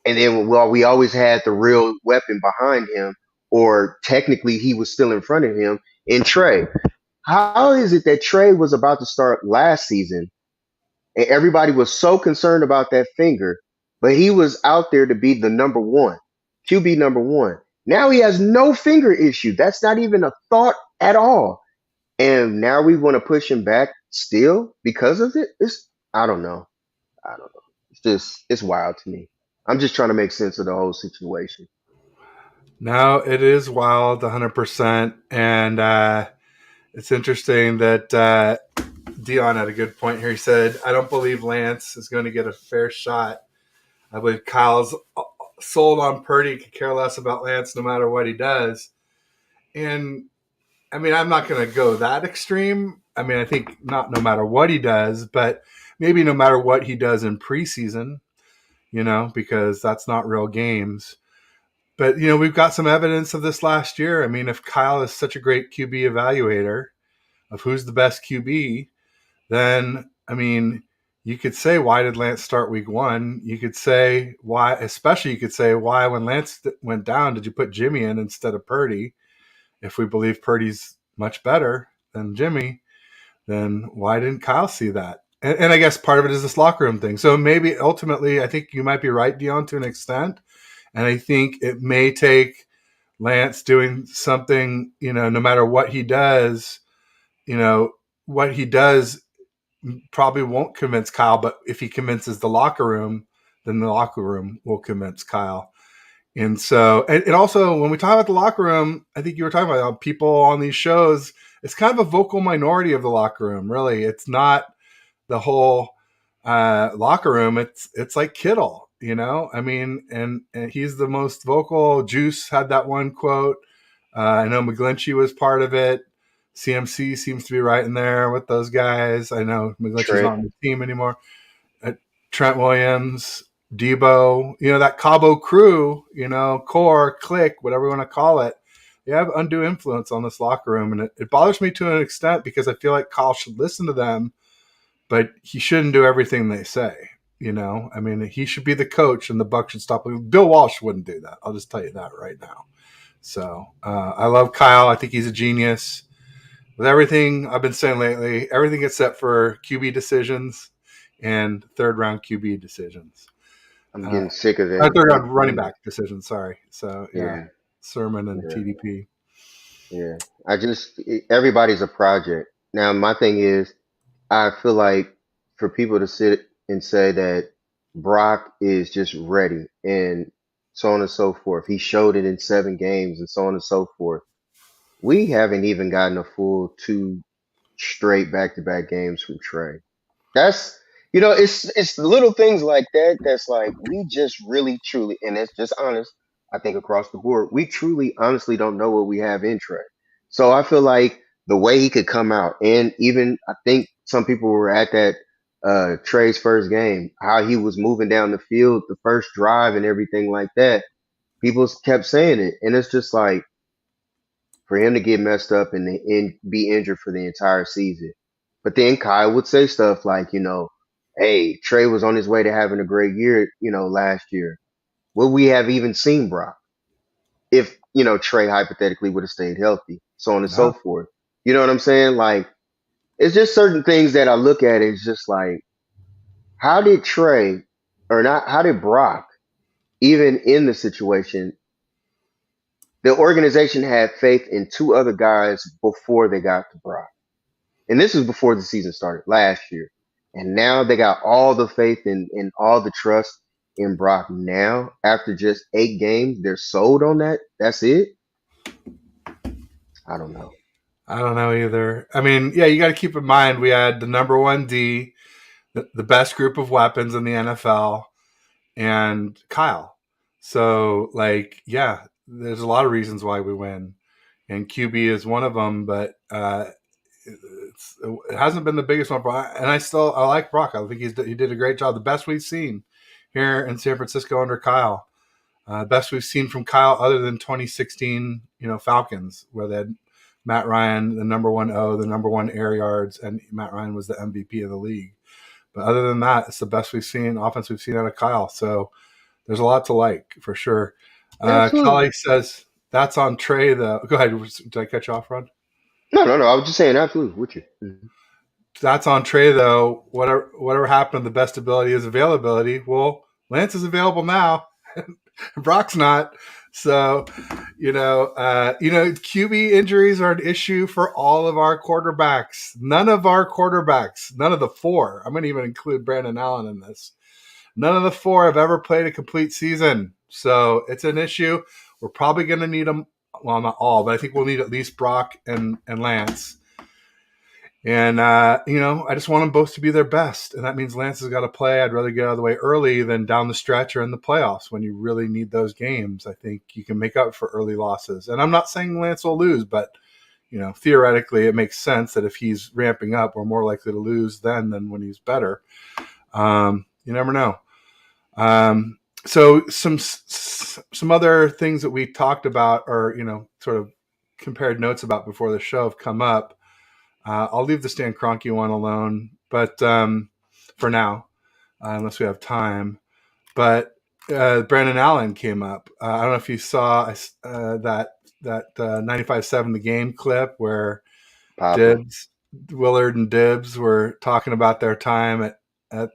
And then while we always had the real weapon behind him, or technically he was still in front of him in Trey. How is it that Trey was about to start last season and everybody was so concerned about that finger, but he was out there to be the number one, QB number one. Now he has no finger issue. That's not even a thought at all. And now we want to push him back still because of it? I don't know. I don't know. It's wild to me. I'm just trying to make sense of the whole situation. No, it is wild, 100%. And it's interesting that Dion had a good point here. He said, I don't believe Lance is going to get a fair shot. I believe Kyle's sold on Purdy, could care less about Lance no matter what he does. And I mean, I'm not going to go that extreme. I mean, I think not no matter what he does, but maybe no matter what he does in preseason, because that's not real games. But, we've got some evidence of this last year. I mean, if Kyle is such a great QB evaluator of who's the best QB, then, I mean, you could say, why did Lance start week one? You could say, why, especially you could say, why, when Lance went down, did you put Jimmy in instead of Purdy? If we believe Purdy's much better than Jimmy, then why didn't Kyle see that? And I guess part of it is this locker room thing. So maybe ultimately, I think you might be right, Dion, to an extent. And I think it may take Lance doing something, no matter what he does, what he does probably won't convince Kyle, but if he convinces the locker room, then the locker room will convince Kyle. And so, and also when we talk about the locker room, I think you were talking about people on these shows, it's kind of a vocal minority of the locker room, really. It's not the whole locker room. It's like Kittle, I mean, and he's the most vocal. Juice had that one quote. I know McGlinchey was part of it. CMC seems to be right in there with those guys. I know McGlinchey's not Trent, on the team anymore. Trent Williams, Debo, that Cabo crew, core, click, whatever you want to call it. They have undue influence on this locker room. And it bothers me to an extent because I feel like Kyle should listen to them, but he shouldn't do everything they say. I mean, he should be the coach and the Buck should stop. Bill Walsh wouldn't do that. I'll just tell you that right now. So I love Kyle. I think he's a genius. With everything I've been saying lately, everything except for QB decisions and third round QB decisions. I'm Uh, getting sick of it. Third round running back decisions. Sorry. So yeah, Yeah, Sermon and yeah, TDP. yeah. Everybody's a project. Now, my thing is, I feel like for people to sit and say that Brock is just ready and so on and so forth, he showed it in 7 games and so on and so forth. We haven't even gotten a full 2 straight back-to-back games from Trey. That's it's the little things like that that's like we just really truly, and it's just honest. I think across the board, we truly honestly don't know what we have in Trey. So I feel like the way he could come out, and even I think some people were at that Trey's first game, how he was moving down the field, the first drive, and everything like that. People kept saying it, and it's just like for him to get messed up and be injured for the entire season. But then Kyle would say stuff like, hey, Trey was on his way to having a great year, last year. Would we have even seen Brock if, Trey hypothetically would have stayed healthy, so on and so No, forth? You know what I'm saying? Like, it's just certain things that I look at. It's just like, how did Trey, or not, how did Brock, even in the situation, the organization had faith in 2 other guys before they got to Brock. And this was before the season started last year. And now they got all the faith and all the trust in Brock now. After just 8 games, they're sold on that. That's it. I don't know. I don't know either. I mean, yeah, you got to keep in mind we had the number one D, the best group of weapons in the NFL, and Kyle. So, like, yeah, there's a lot of reasons why we win, and QB is one of them. But it hasn't been the biggest one. And I like Brock. I think he did a great job. The best we've seen here in San Francisco under Kyle. Best we've seen from Kyle, other than 2016, Falcons, where they had Matt Ryan, the number one the number one air yards, and Matt Ryan was the MVP of the league. But other than that, it's the best we've seen, offense we've seen out of Kyle. So there's a lot to like for sure. Absolutely. Kelly says that's on Trey, though. Go ahead. Did I cut you off, Ron? No, no, no. I was just saying absolutely with you. Mhm. That's on Trey, though. Whatever happened to the best ability is availability. Well, Lance is available now. Brock's not. So, QB injuries are an issue for all of our quarterbacks. None of our quarterbacks, none of the four, I'm going to even include Brandon Allen in this. None of the four have ever played a complete season. So it's an issue. We're probably going to need them. Well, not all, but I think we'll need at least Brock and Lance. And, I just want them both to be their best. And that means Lance has got to play. I'd rather get out of the way early than down the stretch or in the playoffs when you really need those games. I think you can make up for early losses. And I'm not saying Lance will lose, but, theoretically, it makes sense that if he's ramping up, we're more likely to lose then than when he's better. You never know. So some other things that we talked about or, sort of compared notes about before the show have come up. I'll leave the Stan Kroenke one alone, but for now, unless we have time. But Brandon Allen came up. I don't know if you saw that 95.7 The Game clip where Papa. Dibbs, Willard, and Dibbs were talking about their time at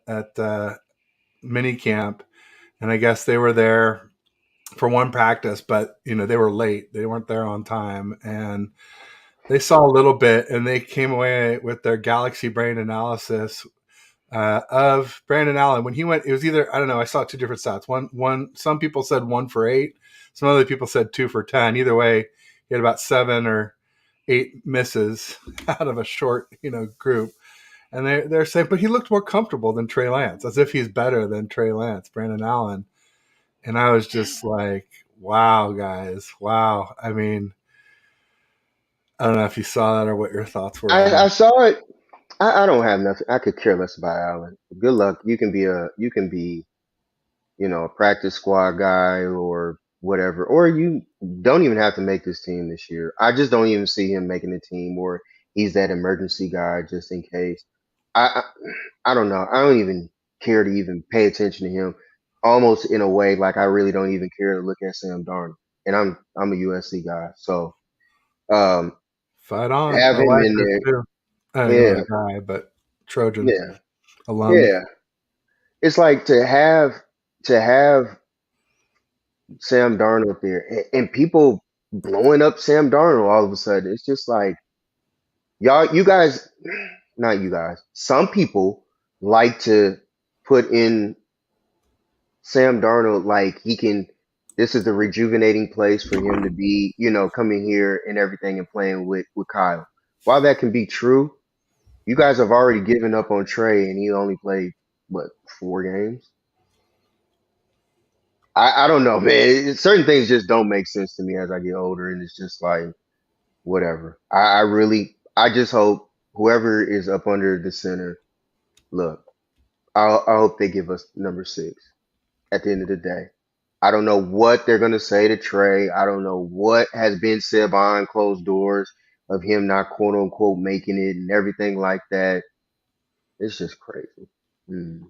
mini camp, and I guess they were there for one practice, but they were late. They weren't there on time, and they saw a little bit, and they came away with their galaxy brain analysis of Brandon Allen when he went. It was either, I don't know. I saw two different stats. One. Some people said 1 for 8. Some other people said 2 for 10. Either way, he had about 7 or 8 misses out of a short, group. And they're saying, but he looked more comfortable than Trey Lance, as if he's better than Trey Lance, Brandon Allen. And I was just like, wow, guys, wow. I mean, I don't know if you saw that or what your thoughts were on I it. saw it. I don't have nothing. I could care less about Allen. Good luck. You can be a practice squad guy or whatever, or you don't even have to make this team this year. I just don't even see him making the team, or he's that emergency guy just in case. I I don't know. I don't even care to even pay attention to him. Almost in a way, like I really don't even care to look at Sam Darnold. And I'm a USC guy, so um, Fight on. have My him wife in is there. too. I don't know Yeah, the guy, but Trojan yeah, alum. yeah. It's like to have Sam Darnold there, and people blowing up Sam Darnold all of a sudden. It's just like you guys, not you guys. Some people like to put in Sam Darnold like he can. This is the rejuvenating place for him to be, coming here and everything and playing with Kyle. While that can be true, you guys have already given up on Trey, and he only played what 4 games. I don't know, man. Certain things just don't make sense to me as I get older, and it's just like whatever. I just hope whoever is up under the center, look, I hope they give us number 6 at the end of the day. I don't know what they're gonna say to Trey. I don't know what has been said behind closed doors of him not quote unquote making it and everything like that. It's just crazy. Mm.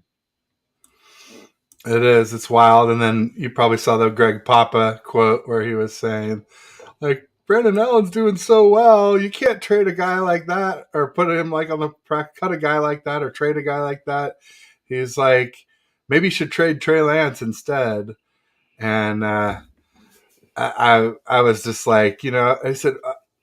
It is. It's wild. And then you probably saw the Greg Papa quote where he was saying, like, Brandon Allen's doing so well. You can't trade a guy like that or put him like on the cut a guy like that or trade a guy like that. He's like, maybe you should trade Trey Lance instead. And I was just like, I said,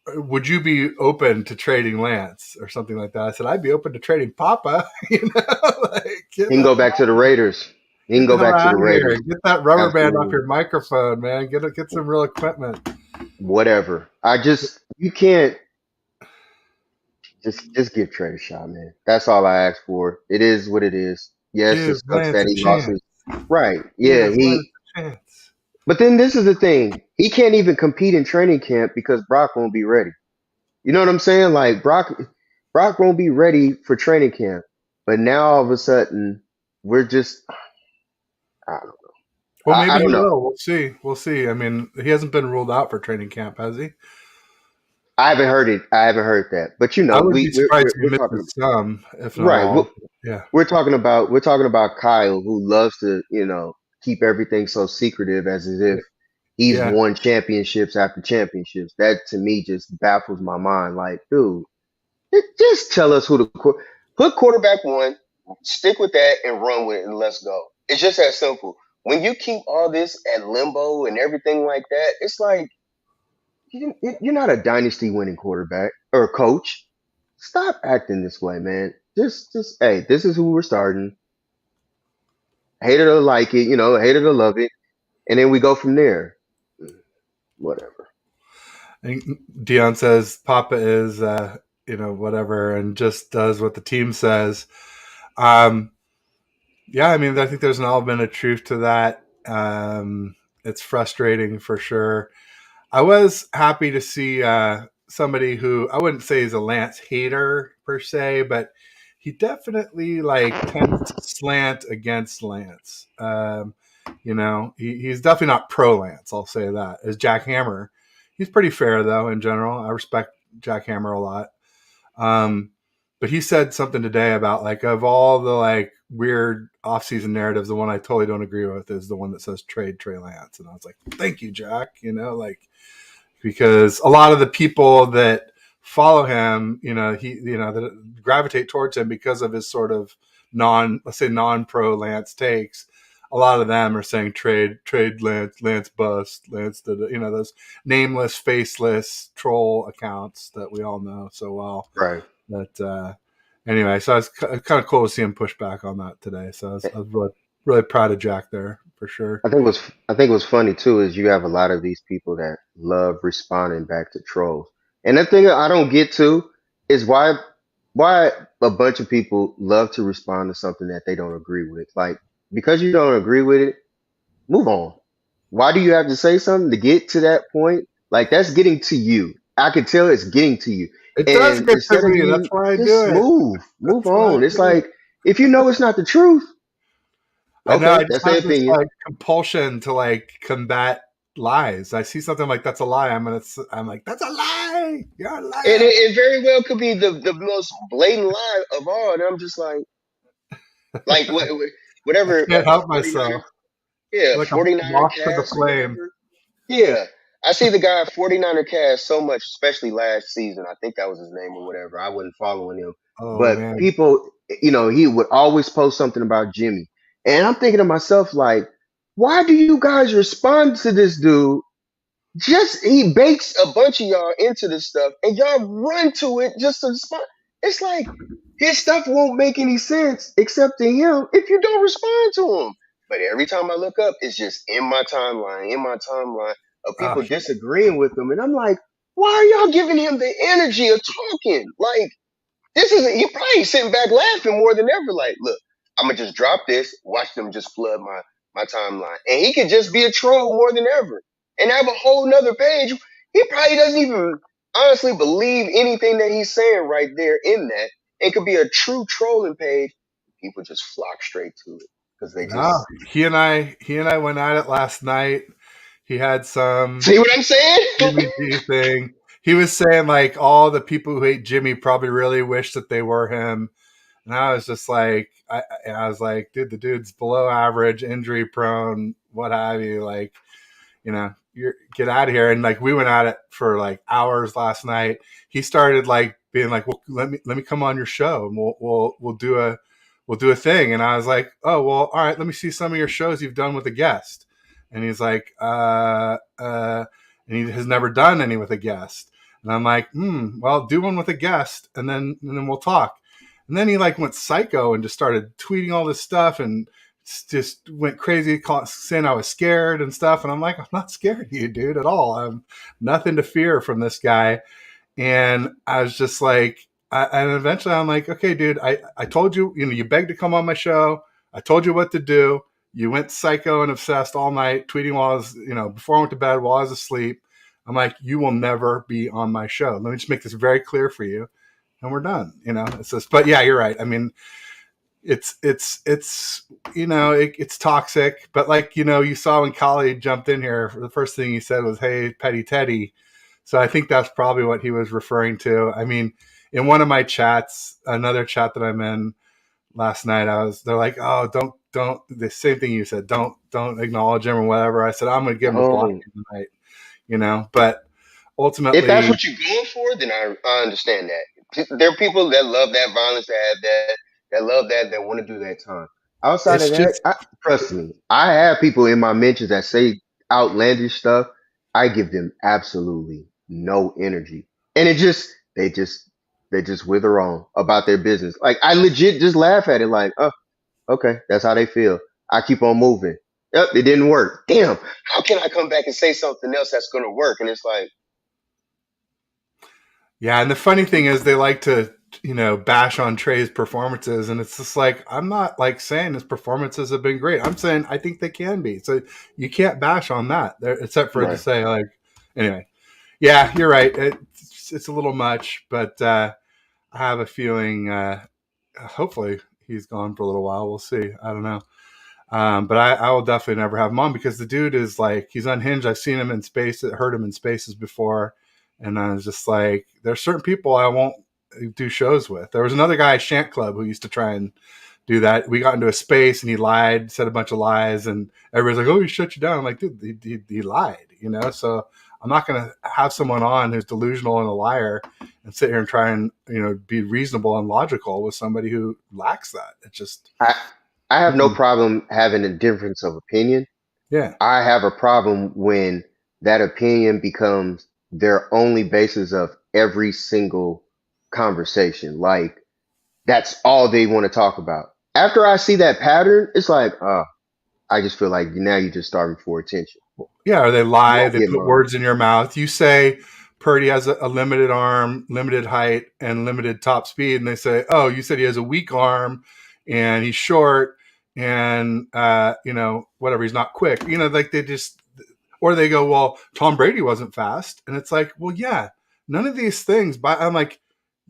would you be open to trading Lance or something like that? I said, I'd be open to trading Papa. Like, He can go back to the Raiders. He can get the go hell back to out the of here. Raiders. Get that rubber band off Absolutely. your microphone, man. Get some real equipment. Whatever. I just you can't Just give Trey a shot, man. That's all I ask for. It is what it is. Yes, it Give sucks Lance that a he lost chance. his right. Yeah, Give he. Lance a chance. But then this is the thing. He can't even compete in training camp because Brock won't be ready. You know what I'm saying? Like Brock won't be ready for training camp. But now all of a sudden we're just I don't, Well, I maybe don't he know. will. We'll see. We'll see. I mean, he hasn't been ruled out for training camp, has he? I haven't heard it. I haven't heard that. But you I know, wouldn't be surprised if he we're talking misses some, if not right. all. Yeah. We're talking about Kyle, who loves to, you know, keep everything so secretive as if he's Yeah. won championships after championships. That to me just baffles my mind. Like, dude, just tell us who the put quarterback one, stick with that and run with it and let's go. It's just that simple. When you keep all this at limbo and everything like that, it's like you're not a dynasty winning quarterback or coach. Stop acting this way, man. Hey, this is who we're starting. Hate it or like it, you know, hate it or love it, and then we go from there. Whatever. And Dion says Papa is, whatever, and just does what the team says. Um, yeah, I mean, I think there's an element of truth to that. It's frustrating for sure. I was happy to see somebody who I wouldn't say is a Lance hater per se, but he definitely like tends to slant against Lance. He's definitely not pro Lance. I'll say that. As Jack Hammer, he's pretty fair though in general. I respect Jack Hammer a lot. Um, but he said something today about like of all the like weird offseason narratives, the one I totally don't agree with is the one that says trade Trey Lance, and I was like, thank you, Jack. Like because a lot of the people that follow him, that gravitate towards him because of his sort of let's say non-pro Lance takes. A lot of them are saying trade Lance bust, Lance those nameless, faceless troll accounts that we all know so well. Right. But anyway, so it's kind of cool to see him push back on that today. So I was really, really proud of Jack there for sure. I think what's funny too is you have a lot of these people that love responding back to trolls. And the thing I don't get to is why a bunch of people love to respond to something that they don't agree with. Like because you don't agree with it, move on. Why do you have to say something to get to that point? Like that's getting to you. I can tell it's getting to you. It does And get to instead of me. That's you why I do just it. move That's why I on. It's do it. like if you know it's not the truth, I know. I okay, just that's their have this opinion. like compulsion to like combat lies. I see something like that's a lie. I'm like that's a lie. You're a And liar. it very well could be the most blatant lie of all. And I'm just like I whatever can't help 49er, myself. yeah, Like a 49er moth to the cast or flame. whatever. Yeah. I see the guy 49er cast so much, especially last season. I think that was his name or whatever. I wasn't following him. Oh But man. people, you know, he would always post something about Jimmy. And I'm thinking to myself, like, why do you guys respond to this dude just he bakes a bunch of y'all into this stuff and y'all run to it just to respond. It's like his stuff won't make any sense except to him if you don't respond to him. But every time I look up, it's just in my timeline of Oh, people disagreeing with him. And I'm like, why are y'all giving him the energy of talking? Like, this is he probably sitting back laughing more than ever. Like, look, I'm gonna just drop this, watch them just flood my timeline, and he could just be a troll more than ever, and have a whole nother page. He probably doesn't even honestly believe anything that he's saying right there in that. It could be a true trolling page. People just flock straight to it because they no. just He and I went at it last night. He had some see what I'm saying. Jimmy G thing. He was saying like all the people who hate Jimmy probably really wish that they were him. And I was just like, I was like, dude, the dude's below average, injury prone, what have you. Like, you get out of here. And like, we went at it for like hours last night. He started like being like, well, let me come on your show and we'll do a thing. And I was like, oh, well, all right, let me see some of your shows you've done with a guest. And he's like, and he has never done any with a guest. And I'm like, well, do one with a guest and then we'll talk. And then he like went psycho and just started tweeting all this stuff and just went crazy, saying I was scared and stuff. And I'm like, I'm not scared of you, dude, at all. I'm nothing to fear from this guy. And I was just like, And eventually I'm like, okay, dude, I told you, you begged to come on my show. I told you what to do. You went psycho and obsessed all night, tweeting while I was, before I went to bed, while I was asleep. I'm like, you will never be on my show. Let me just make this very clear for you. And we're done. It's just, but yeah, you're right. I mean, it's it's toxic, but like, you saw when Kali jumped in here, the first thing he said was, hey, Petty Teddy. So I think that's probably what he was referring to. I mean, in one of my chats, another chat that I'm in last night, they're like, oh, don't the same thing you said, don't acknowledge him or whatever. I said, I'm gonna give him a block No. tonight, but If that's ultimately what you're going for, then I understand that. There are people that love that violence, that have that love that want to do that time. Outside it's of that, just trust me, I have people in my mentions that say outlandish stuff. I give them absolutely no energy, and they just wither on about their business. Like I legit just laugh at it, like, oh, okay, that's how they feel. I keep on moving. Yep, it didn't work. Damn, how can I come back and say something else that's gonna work? And it's like, Yeah, and the funny thing is they like to, bash on Trey's performances, and it's just like, I'm not like saying his performances have been great. I'm saying I think they can be. So you can't bash on that, except for to right. say like, anyway. Yeah, you're right. It's a little much, but I have a feeling. Hopefully, he's gone for a little while. We'll see. I don't know. But I will definitely never have him on because the dude is like, he's unhinged. I've seen him in space, heard him in spaces before. And I was just like, there's certain people I won't do shows with. There was another guy, Shant Club, who used to try and do that. We got into a space and he lied, said a bunch of lies, and everybody's like, oh, he shut you down. I'm like, dude, he lied, So I'm not going to have someone on who's delusional and a liar and sit here and try and, be reasonable and logical with somebody who lacks that. It just, I I have no mm-mm. problem having a difference of opinion. Yeah. I have a problem when that opinion becomes their only basis of every single conversation. Like that's all they want to talk about. After I see that pattern, it's like, I just feel like now you're just starving for attention. Yeah, or they You lie, won't they get put mine. words in your mouth. You say Purdy has a limited arm, limited height, and limited top speed, and they say, "Oh, you said he has a weak arm, and he's short, and whatever, he's not quick." Like they just, or they go, "Well, Tom Brady wasn't fast," and it's like, "Well, yeah, none of these things." But I'm like,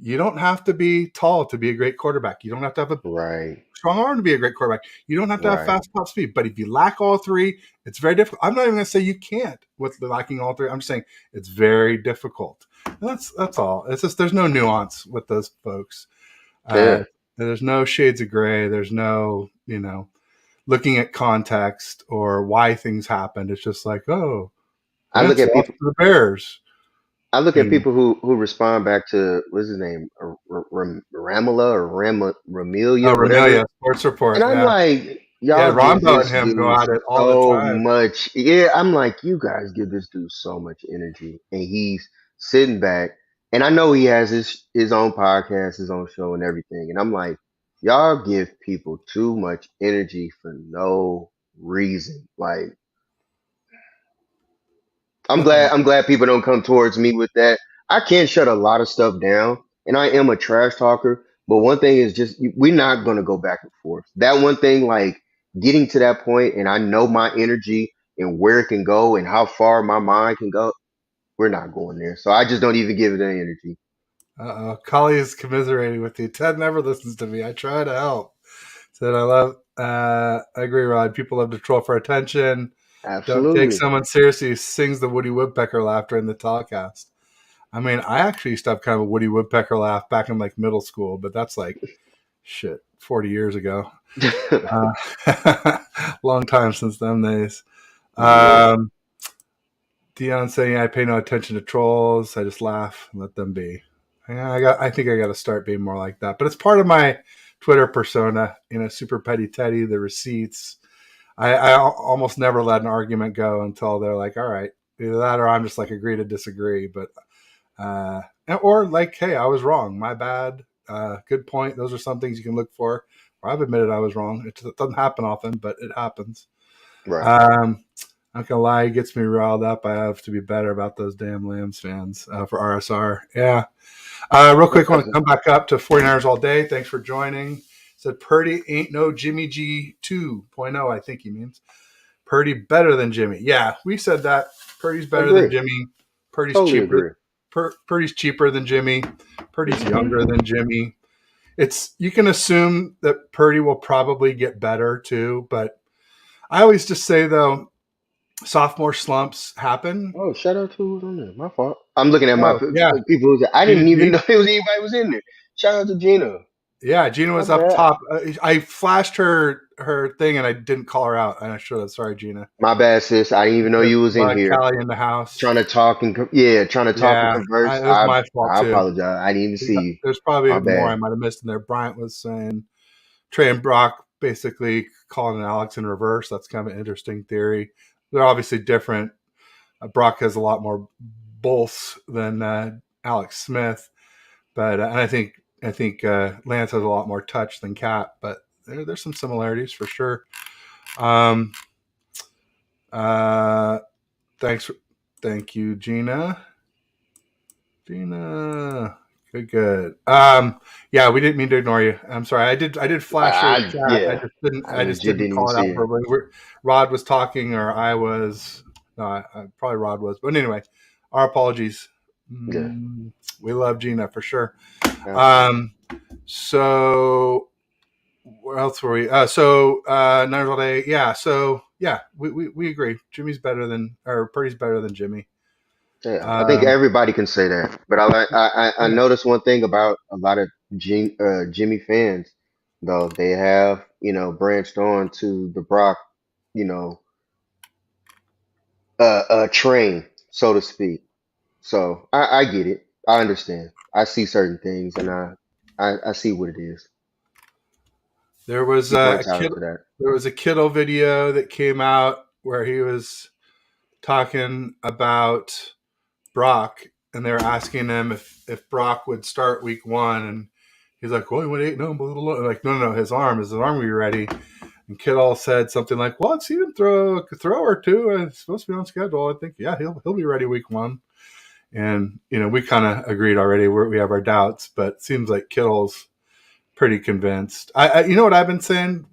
you don't have to be tall to be a great quarterback. You don't have to have a Right, strong arm to be a great quarterback. You don't have to have right. fast top speed, but if you lack all three, it's very difficult. I'm not even going to say you can't with lacking all three. I'm just saying it's very difficult. And that's all. It's just there's no nuance with those folks. Uh, Fair. there's no shades of gray. There's no looking at context or why things happened. It's just like, oh, I look Wentz at lost people. to the Bears. I look at You know, people who respond back to what's his name, Ramala or oh, Ramilia, whatever. Ramelia, Sports And Report. I'm Yeah, like, yeah. y'all give Rondo and this him go dude at it all the so time. much. Yeah, I'm like, you guys give this dude so much energy, and he's sitting back. And I know he has his own podcast, his own show, and everything. And I'm like, y'all give people too much energy for no reason. Like, I'm glad people don't come towards me with that. I can shut a lot of stuff down, and I am a trash talker. But one thing is just we're not gonna go back and forth. That one thing, like getting to that point, and I know my energy and where it can go and how far my mind can go. We're not going there, so I just don't even give it any energy. Kali is commiserating with you. Ted never listens to me. I try to help. Said I love. I agree, Rod. People love to troll for attention. Don't take Absolutely. someone seriously who sings the Woody Woodpecker laugh during the telecast. I mean, I actually used to have kind of a Woody Woodpecker laugh back in like middle school, but that's like shit, 40 years ago. Long time since them days. Yeah, Um, Dion saying I pay no attention to trolls. I just laugh and let them be. Yeah, I think I got to start being more like that. But it's part of my Twitter persona. Super petty Teddy, the receipts. I almost never let an argument go until they're like, all right, either that or I'm just like agree to disagree. But uh, or like, hey, I was wrong. My bad. Good point. Those are some things you can look for. Or I've admitted I was wrong. It doesn't happen often, but it happens. right. Um, I'm not gonna lie, it gets me riled up. I have to be better about those damn Lambs fans for RSR. Yeah. Real quick, I want to come back up to 49ers all day. Thanks for joining. Said Purdy ain't no Jimmy G 2.0, I think he means. Purdy better than Jimmy. Yeah, we said that. Purdy's better than Agree. Jimmy. Purdy's Totally cheaper. agree. Purdy's cheaper than Jimmy. Purdy's Hmm. younger than Jimmy. It's you can assume that Purdy will probably get better too, but I always just say though, sophomore slumps happen. Oh, shout out to who's on there. My fault. I'm looking at my Oh yeah, people. I Gina didn't even G. know it was anybody was in there. Shout out to Gina. Yeah, Gina My was up bad. top. I flashed her thing and I didn't call her out. And I should have. Sorry, Gina. My bad, sis. I didn't even know you was in here. Callie in the house. Trying to talk and trying to talk and Yeah, converse. it was my fault I too. apologize. I didn't even see you. There's My probably more I bad. might have missed in there. Bryant was saying Trey and Brock basically calling Alex in reverse. That's kind of an interesting theory. They're obviously different. Brock has a lot more bolts than Alex Smith, but and I think Lance has a lot more touch than Cap. But there's some similarities for sure. Um, uh, thanks, thank you, Gina. Gina, good. Yeah, we didn't mean to ignore you. I'm sorry. I did flash your chat. I Yeah. just didn't. I I just legit didn't didn't even call it see out it. verbally. Rod was talking, or I was. No, probably Rod was. But anyway, our apologies. Yeah. Mm, we love Gina for sure. Absolutely. Um, so where else were we? Niners all day. Yeah. So yeah, we agree. Jimmy's better than or Purdy's better than Jimmy. Yeah, I think Um, everybody can say that. But I yeah, noticed one thing about a lot of Jimmy fans, though they have branched on to the Brock, you know, train, so to speak. So I get it. I understand. I see certain things, and I see what it is. there was People are a entitled kid. to that. There was a Kittle video that came out where he was talking about Brock, and they were asking him if Brock would start week one, and he's like, "Well, he went 8-0, blah, blah, blah." Like, no, his arm will be ready. And Kittle said something like, "Well, I've seen him throw a throw or two, and it's supposed to be on schedule. I think, yeah, he'll be ready week one." And we kind of agreed already. We have our doubts, but it seems like Kittle's pretty convinced. You know what I've been saying,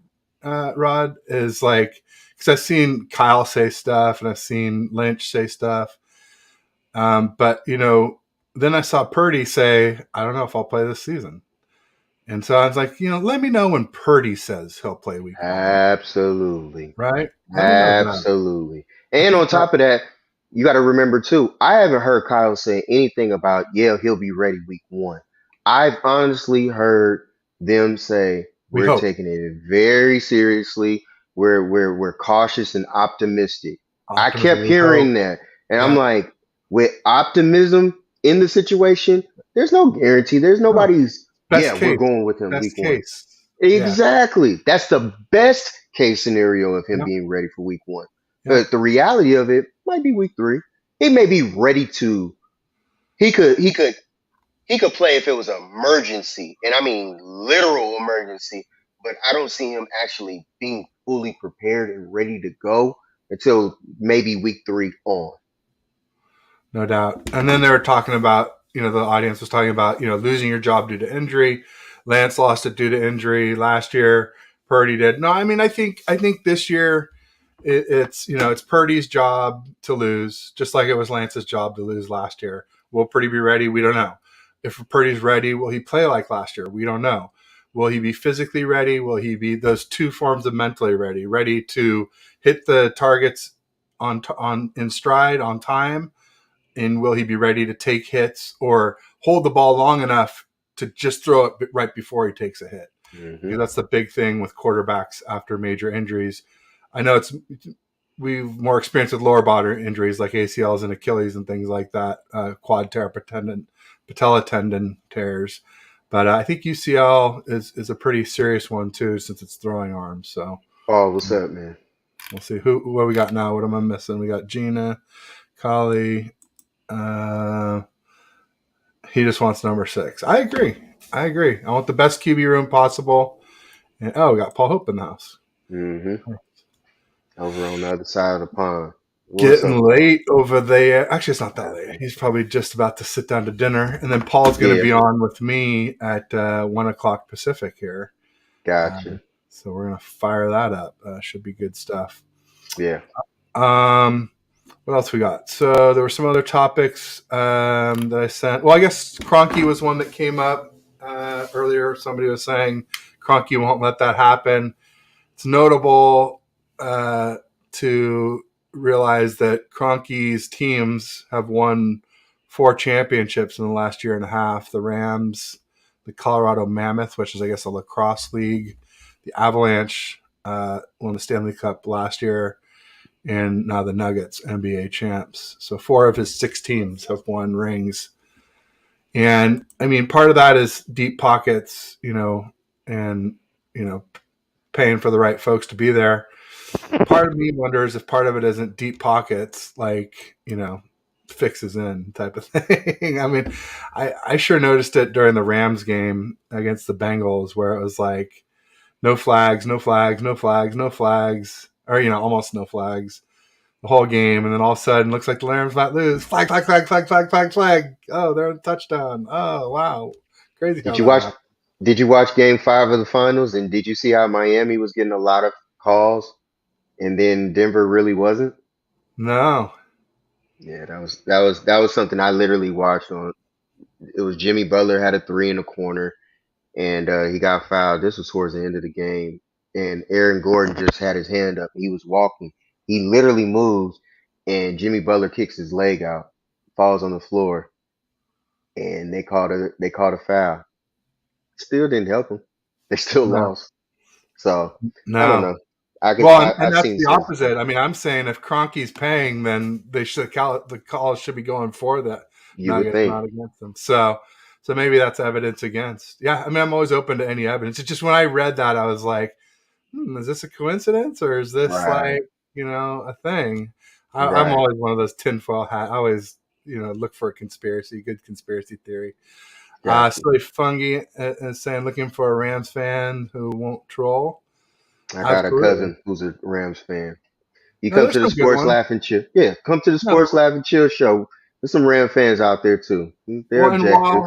Rod, is like because I've seen Kyle say stuff and I've seen Lynch say stuff, but then I saw Purdy say, "I don't know if I'll play this season," and so I was like, let me know when Purdy says he'll play week one, Absolutely. right? Let me know that. Absolutely. I And think on top of that, you got to remember too, I haven't heard Kyle say anything about, yeah, he'll be ready week one. I've honestly heard them say, we we're hope taking it very seriously. We're cautious and optimistic. I optimism. kept We hope, hearing that. And I'm yeah. like, with optimism in the situation, there's no guarantee. There's No, nobody's, yeah, best we're case, going with him week best one. case. Yeah, Exactly. That's the best case scenario of him yeah, being ready for week one. yeah. But the reality of it might be week three. He may be ready to. He could. He could play if it was an emergency, and I mean literal emergency. But I don't see him actually being fully prepared and ready to go until maybe week three on. No doubt. And then they were talking about, the audience was talking about, losing your job due to injury. Lance lost it due to injury last year. Purdy did. No, I mean, I think this year it's Purdy's job to lose, just like it was Lance's job to lose last year. Will Purdy be ready? We don't know. If Purdy's ready, will he play like last year? We don't know. Will he be physically ready? Will he be those two forms of mentally ready? Ready to hit the targets on in stride on time, and will he be ready to take hits or hold the ball long enough to just throw it right before he takes a hit? Hmm. Because that's the big thing with quarterbacks after major injuries. I know we've more experience with lower body injuries like ACLs and Achilles and things like that, quad tear, patella tendon tears. But I think UCL is a pretty serious one too, since it's throwing arms. So Oh, what's up, man? we'll see what we got now. What am I missing? We got Gina, Kali, uh, he just wants number 6. I agree. I want the best QB room possible. And we got Paul Hope in the house. Hmm. Over on the other side of the pond. What's Getting up, Paul? late over there. Actually, it's not that late. He's probably just about to sit down to dinner, and then Paul's going to Yeah, be on with me at 1 o'clock Pacific here. gotcha. So we're going to fire that up. Should be good stuff. Yeah. Um, what else we got? So there were some other topics that I sent. Well, I guess Cronky was one that came up earlier. Somebody was saying Cronky won't let that happen. It's notable to realize that Cronky's teams have won 4 championships in the last year and a half. The Rams, the Colorado Mammoth, which is, I guess, a lacrosse league, the Avalanche won the Stanley Cup last year, and now the Nuggets, NBA champs. So 4 of his 6 teams have won rings. And I mean, part of that is deep pockets, and, you know, paying for the right folks to be there. Part of me wonders if part of it isn't deep pockets, like, fixes in type of thing. I mean, I sure noticed it during the Rams game against the Bengals, where it was like no flags, no flags, no flags, no flags, or, almost no flags the whole game. And then all of a sudden, looks like the Rams might lose. Flag, flag, flag, flag, flag, flag, flag. Oh, they're on a touchdown. Oh, wow. Crazy Did how you that watch happened. did you watch game 5 of the finals, and did you see how Miami was getting a lot of calls and then Denver really wasn't? No. Yeah, that was something I literally watched on. It was Jimmy Butler had a three in the corner, and he got fouled. This was towards the end of the game, and Aaron Gordon just had his hand up. He was walking. He literally moves, and Jimmy Butler kicks his leg out, falls on the floor, and they called a foul. Still didn't help him. They still No. lost. So I don't No. know. I can Well, I, and I've that's seen the since opposite. then. I mean, I'm saying if Cronky's paying, then the call should be going for the You would Nuggets, think, not against them. So maybe that's evidence against. Yeah, I mean, I'm always open to any evidence. It's just when I read that, I was like, is this a coincidence or is this right, like a thing? I'm right, always one of those tinfoil hat. I always look for a conspiracy, good conspiracy theory. got you. Silly Fungi is saying looking for a Rams fan who won't troll. I got a Absolutely. cousin who's a Rams fan. You No, come there's to the some good Sports ones. Laugh and Chill. Yeah, come to the No, Sports Laugh and Chill show. There's some Ram fans out there too. They're well, and objective.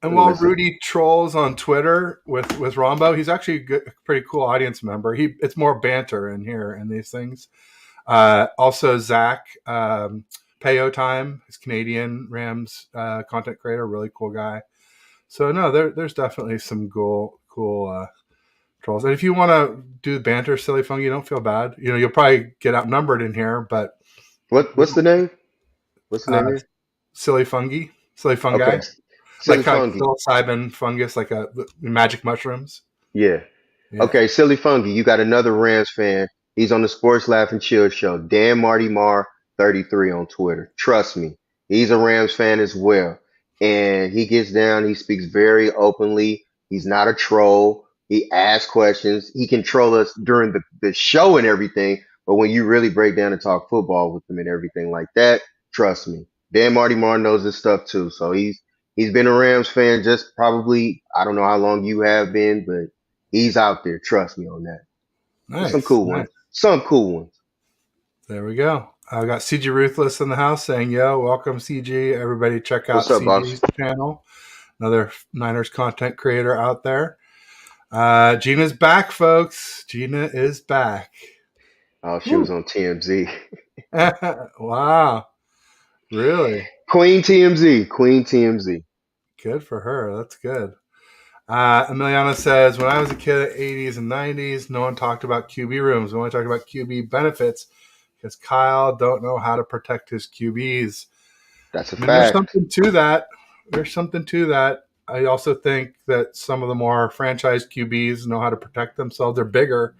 They'll while listen. Rudy trolls on Twitter with Rombo, he's actually a pretty cool audience member. It's more banter in here and these things. Also, Zach Payo Time, is Canadian Rams content creator, really cool guy. So no, there's definitely some cool trolls. And if you want to do banter, silly funky, don't feel bad. You'll probably get outnumbered in here, but What's the name? What's the uh, name here? silly fungi. Okay, Like Silly kind of Fungi. psilocybin fungus, like a magic mushrooms. Yeah. Yeah. Okay, Silly Fungi, you got another Rams fan. He's on the Sports Laugh and Chill show. Dan Marty Marr 33 on Twitter. Trust me, he's a Rams fan as well. And he gets down, he speaks very openly. He's not a troll. He asks questions. He can troll us during the show and everything. But when you really break down and talk football with him and everything like that, trust me. Dan Marty Marr knows this stuff too. So he's been a Rams fan just probably, I don't know how long you have been, but he's out there. Trust me on that. There's some Nice. cool Nice. ones. Some cool ones. There we go. I got CG Ruthless in the house saying, yo, welcome, CG. Everybody check What's out up, boss? CG's channel. Another Niners content creator out there. Gina's back, folks. Gina is back. Oh, she was Woo. on TMZ. Wow. Really? Queen TMZ. Queen TMZ. Good for her. That's good. Emiliana says, when I was a kid in the 80s and 90s, no one talked about QB rooms. We only talked about QB benefits because Kyle don't know how to protect his QBs. That's a I mean, there's fact. something to that. There's something to that. I also think that some of the more franchise QBs know how to protect themselves. They're bigger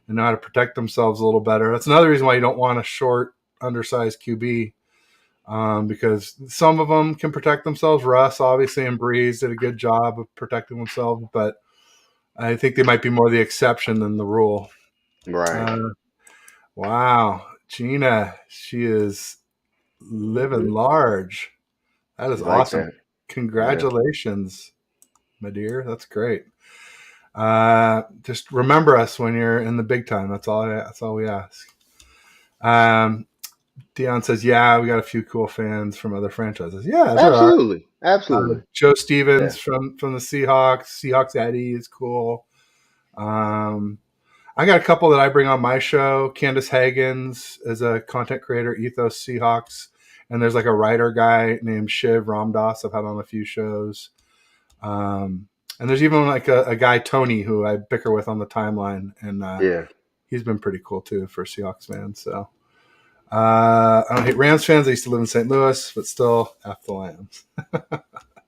and know how to protect themselves a little better. That's another reason why you don't want a short, undersized QB, because some of them can protect themselves. Russ, obviously, and Breeze did a good job of protecting themselves, but I think they might be more the exception than the rule. Right. Uh, wow. Gina, she is living Hmm. large. That is You like awesome. that? Yeah. Congratulations, my dear. That's great. Just remember us when you're in the big time. That's all we ask. Um, Dion says, "Yeah, we got a few cool fans from other franchises." Yeah, there are. Absolutely, absolutely. Joe Yeah, Stevens from the Seahawks. Seahawks Eddie is cool. Um, I got a couple that I bring on my show. Candace Hagens is a content creator, Ethos Seahawks, and there's like a writer guy named Shiv Ramdas I've had on a few shows. Um, and there's even like a guy Tony who I bicker with on the timeline, and yeah. he's been pretty cool too for Seahawks fans. So I don't hate Rams fans. I used to live in St. Louis, but still, F the Lambs.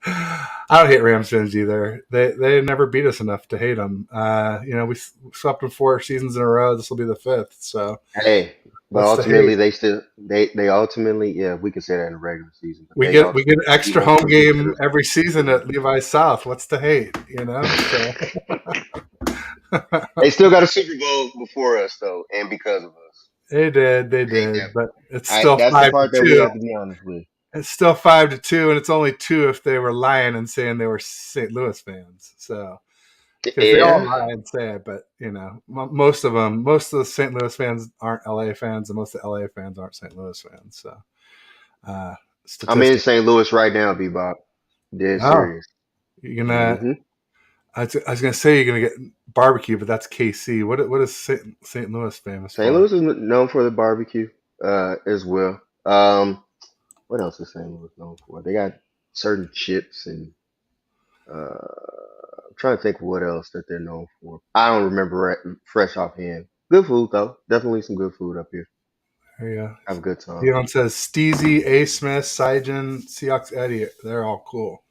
I don't hate Rams fans either. They never beat us enough to hate them. We swept them 4 seasons in a row. This will be the fifth. So Hey, but what's the ultimately hate? they ultimately, yeah, we can say that in the regular season, but We they get an ultimately beat extra us home when we game needed us every to. season Yeah. at Levi's South. What's the hate? So They still got a Super Bowl before us though, and because of us. they Ain't did, that but it's I still that's the five to part that we two. have to be honest with. It's still 5-2, and it's only two if they were lying and saying they were St. Louis fans. So because they all Yeah. lie and say it, but most of them, most of the St. Louis fans aren't LA fans, and most of the LA fans aren't St. Louis fans. So uh, I'm in statistic. St. Louis right now, Bebop. Dead Oh, serious. you're gonna. hmm I was gonna say you're gonna get barbecue, but that's KC. What is St. Louis famous St. for? Louis is known for the barbecue, as well. What else is St. Louis known for? They got certain chips and I'm trying to think of what else that they're known for. I don't remember fresh offhand. Good food though. Definitely some good food up here. There you go. Have a good time. Dion says Steezy, A. Smith, Sygen, Seahawks Eddie. They're all cool.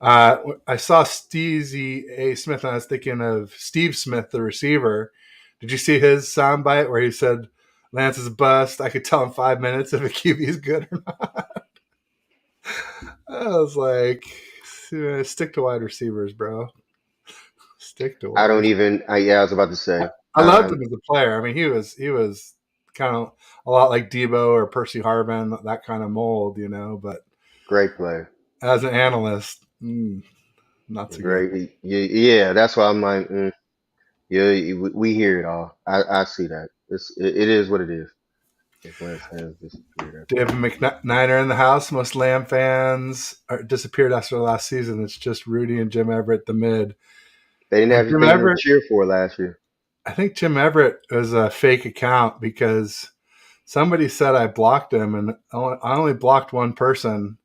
I saw Steezy A. Smith, and I was thinking of Steve Smith, the receiver. Did you see his soundbite where he said, "Lance is a bust. I could tell in 5 minutes if a QB is good or not." I was like, stick to wide receivers, bro. Stick to I wide don't receivers. even. Yeah, I was about to say. I loved him as a player. I mean, he was kind of a lot like Debo or Percy Harvin, that kind of mold. But Great player. as an analyst, not so good. Great. Yeah, that's why I'm like, yeah, we hear it all. I see that. It is what it is. Those Lance fans disappeared after David that. McNiner in the house. Most Lamb fans disappeared after the last season. It's just Rudy and Jim Everett, the mid. They didn't And have Jim anything to Everett, cheer for last year. I think Jim Everett was a fake account because somebody said I blocked him, and I only blocked one person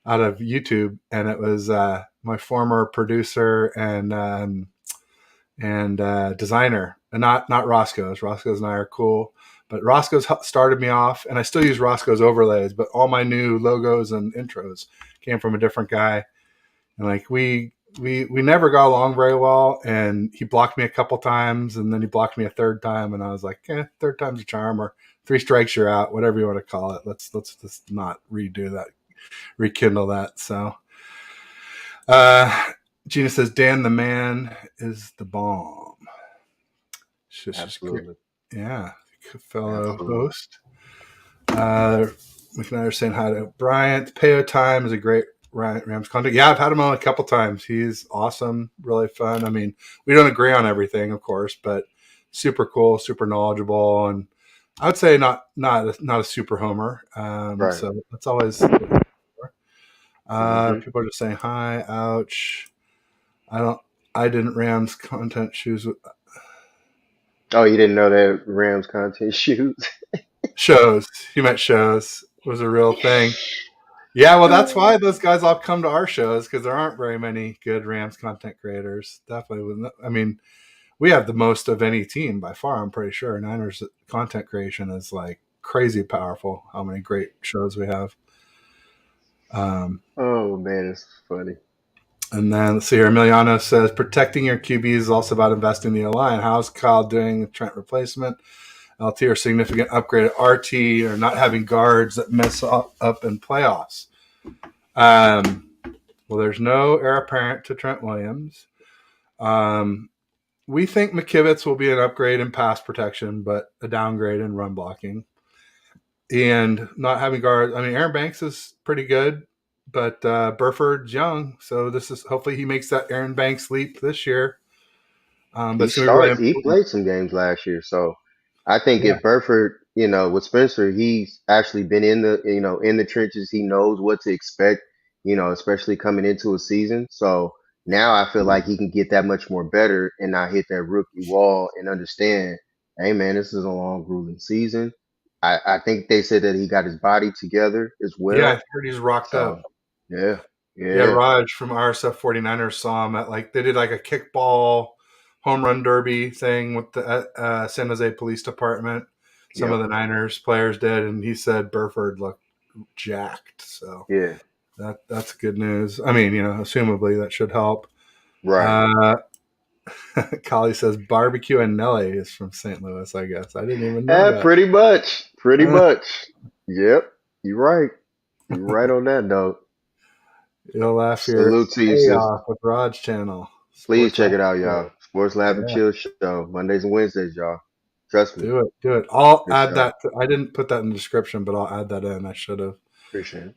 out of YouTube, and it was my former producer and designer, and not Roscoe's. Roscoe's and I are cool, but Roscoe's started me off, and I still use Roscoe's overlays, but all my new logos and intros came from a different guy, and like we never got along very well, and he blocked me a couple times, and then he blocked me a third time, and I was like, third time's a charm, or 3 strikes you're out, whatever you want to call it. Let's just not redo that, rekindle that. So uh Gina says Dan the man is the bomb. Just great. Absolutely. Yeah, fellow Absolutely. host. Uh, McNair saying hi to Bryant. Peo Time is a great Rams content. Yeah, I've had him on a couple times. He's awesome, really fun. I mean, we don't agree on everything, of course, but super cool, super knowledgeable, and I would say not a super homer. Right. So that's always what you look for. hmm People are just saying hi. Ouch. I don't. I didn't Rams content shoes Oh, you didn't know that Rams content shoes? shows. You meant shows was a real thing. Yeah, well, that's why those guys all come to our shows because there aren't very many good Rams content creators. Definitely, I mean, we have the most of any team by far. I'm pretty sure Niners content creation is like crazy powerful. How many great shows we have. Oh man, it's funny. And then let's see here. Emiliano says protecting your QB is also about investing in the line. How's Kyle doing? Trent replacement, LT or significant upgrade at RT or not having guards that mess up in playoffs. Um, well, there's no heir apparent to Trent Williams. Um, we think McKivitz will be an upgrade in pass protection, but a downgrade in run blocking. And not having guards. I mean, Aaron Banks is pretty good, but Burford's young, so this is hopefully he makes that Aaron Banks leap this year. But He it's going to be really started. He important. played some games last year, so I think Yeah, if Burford with Spencer, he's actually been in the in the trenches. He knows what to expect, especially coming into a season. So now I feel like he can get that much more better and not hit that rookie wall and understand, hey man, this is a long, grueling season. I think they said that he got his body together as Yeah, I well. heard he's rocked up. So yeah, Yeah, yeah, Raj from RSF 49ers saw him at they did like a kickball home run derby thing with the San Jose Police Department. Some of yep, the Niners players did, and he said Burford looked jacked. So yeah, that's good news. I mean, assumably that should help. right. Uh, Collie says barbecue and Nelly is from St. Louis. I guess I didn't even know that. Pretty much, pretty Uh, much. Yep, you're right. You're right on that note. you'll laugh your Salute to you, hay sis. off with Raj Channel Please Sports check Lab it out, y'all. Show. Sports Lab and Yeah. Chill Show, Mondays and Wednesdays, y'all. Trust me, Do it. Do it. I'll good add show. that. I didn't put that in the description, but I'll add that in. I should have. Appreciate it.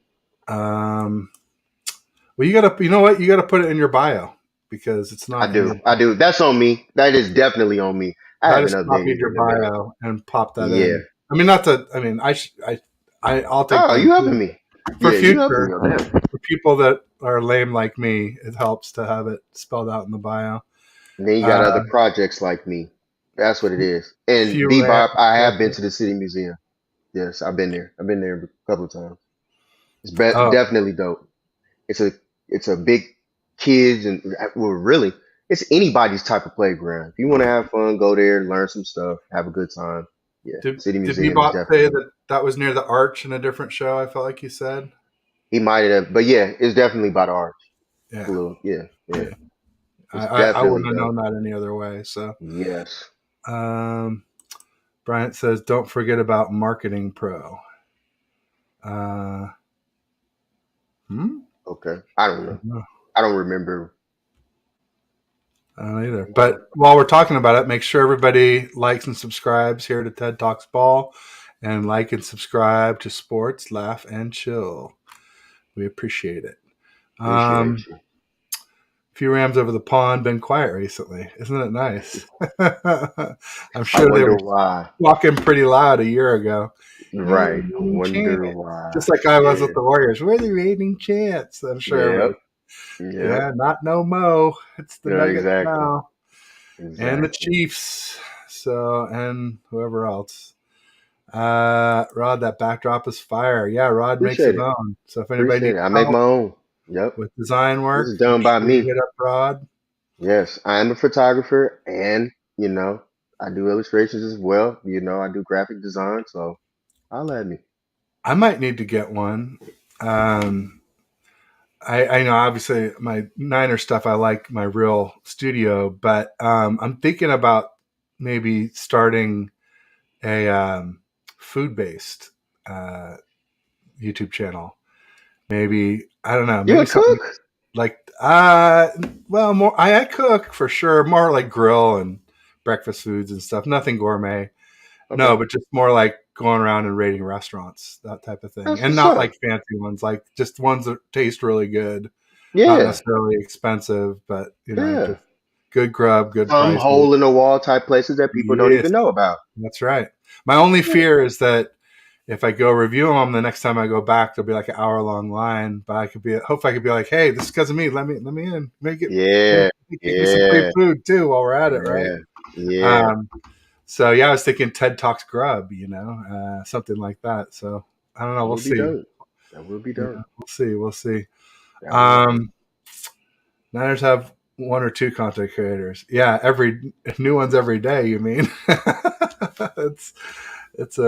Um, well, you gotta. You know what? You gotta put it in your bio because it's I not in your do. I bio. do. That's on me. That is definitely on me. I I haven't just copied updated your in a minute. bio and popped that Yeah. in. I mean, not to. I mean, I'll take Oh, blame you helping too. me? For Yeah, you helping future. me on that. For people that are lame like me, it helps to have it spelled out in the bio. And then you got Uh, other projects like me. That's what it is. And few rare. Bebop, I have been to the City Museum. Yes, I've been there. I've been there a couple of times. It's Oh, definitely dope. It's a big kids and well, really, it's anybody's type of playground. If you want to have fun, go there, learn some stuff, have a good time. Yeah, City did Museum is Bebop say definitely. that that was near the Arch in a different show? I felt like you said. He might have, but yeah, it's definitely by the arch. A Yeah. little, yeah, yeah. Yeah. It's I definitely wouldn't have dope. known that any other way. So, Yes. um, Bryant says, don't forget about Marketing Pro. Uh, hmm? Okay. I don't know. No, I don't remember. I don't either. But while we're talking about it, make sure everybody likes and subscribes here to TED Talks Ball and like and subscribe to Sports, Laugh, and Chill. We appreciate it. Appreciate Um, you. few Rams over the pond been quiet recently. Isn't it nice? I'm I sure they wonder were why. walking pretty loud a year ago. We're the Right. I reigning wonder champ. why. Just like I was Yeah. with the Warriors. We're the reigning champs. I'm sure Yep. everybody. Yep. Yeah, not no mo. It's the No, Nuggets exactly. now. And the Exactly. Chiefs. So and whoever else. Rod, that backdrop is fire. Yeah, Rod makes Appreciate his it. own. So if anybody Appreciate needs it. I make help my own. Yep. with design This work, is make done by sure you me. hit up Rod. Yes, I am a photographer and, I do illustrations as well. I do graphic design, so holla at me. I might need to get one. Um, I know obviously my Niner stuff. I like my real studio, but I'm thinking about maybe starting a food based uh, YouTube channel. Maybe I don't know. You Maybe a something cook? like well, more I cook for sure. More like grill and breakfast foods and stuff. Nothing gourmet. No, Okay. but just more like going around and rating restaurants, that type of thing, That's and what's not like up. fancy ones, like just ones that taste really good, not Yeah. necessarily expensive, but Yeah. just good grub, good Some prices. hole in the wall type places that people don't Yes, even know about. that's right. My only Yeah. fear is that if I go review them, the next time I go back, there'll be like an hour long line. But I could be, hopefully, I could be like, "Hey, this is because of me. Let me in. Yeah. Get me some free Yeah. food too while we're at it, right?" Yeah. Yeah. Um, so yeah, I was thinking TED Talks Grub, something like that. So I don't know. That We'll would be see. dope. That would be dope. We'll see. We'll see. That would. Um, Niners have one or two content creators. Yeah, every new ones every day. You mean? it's it's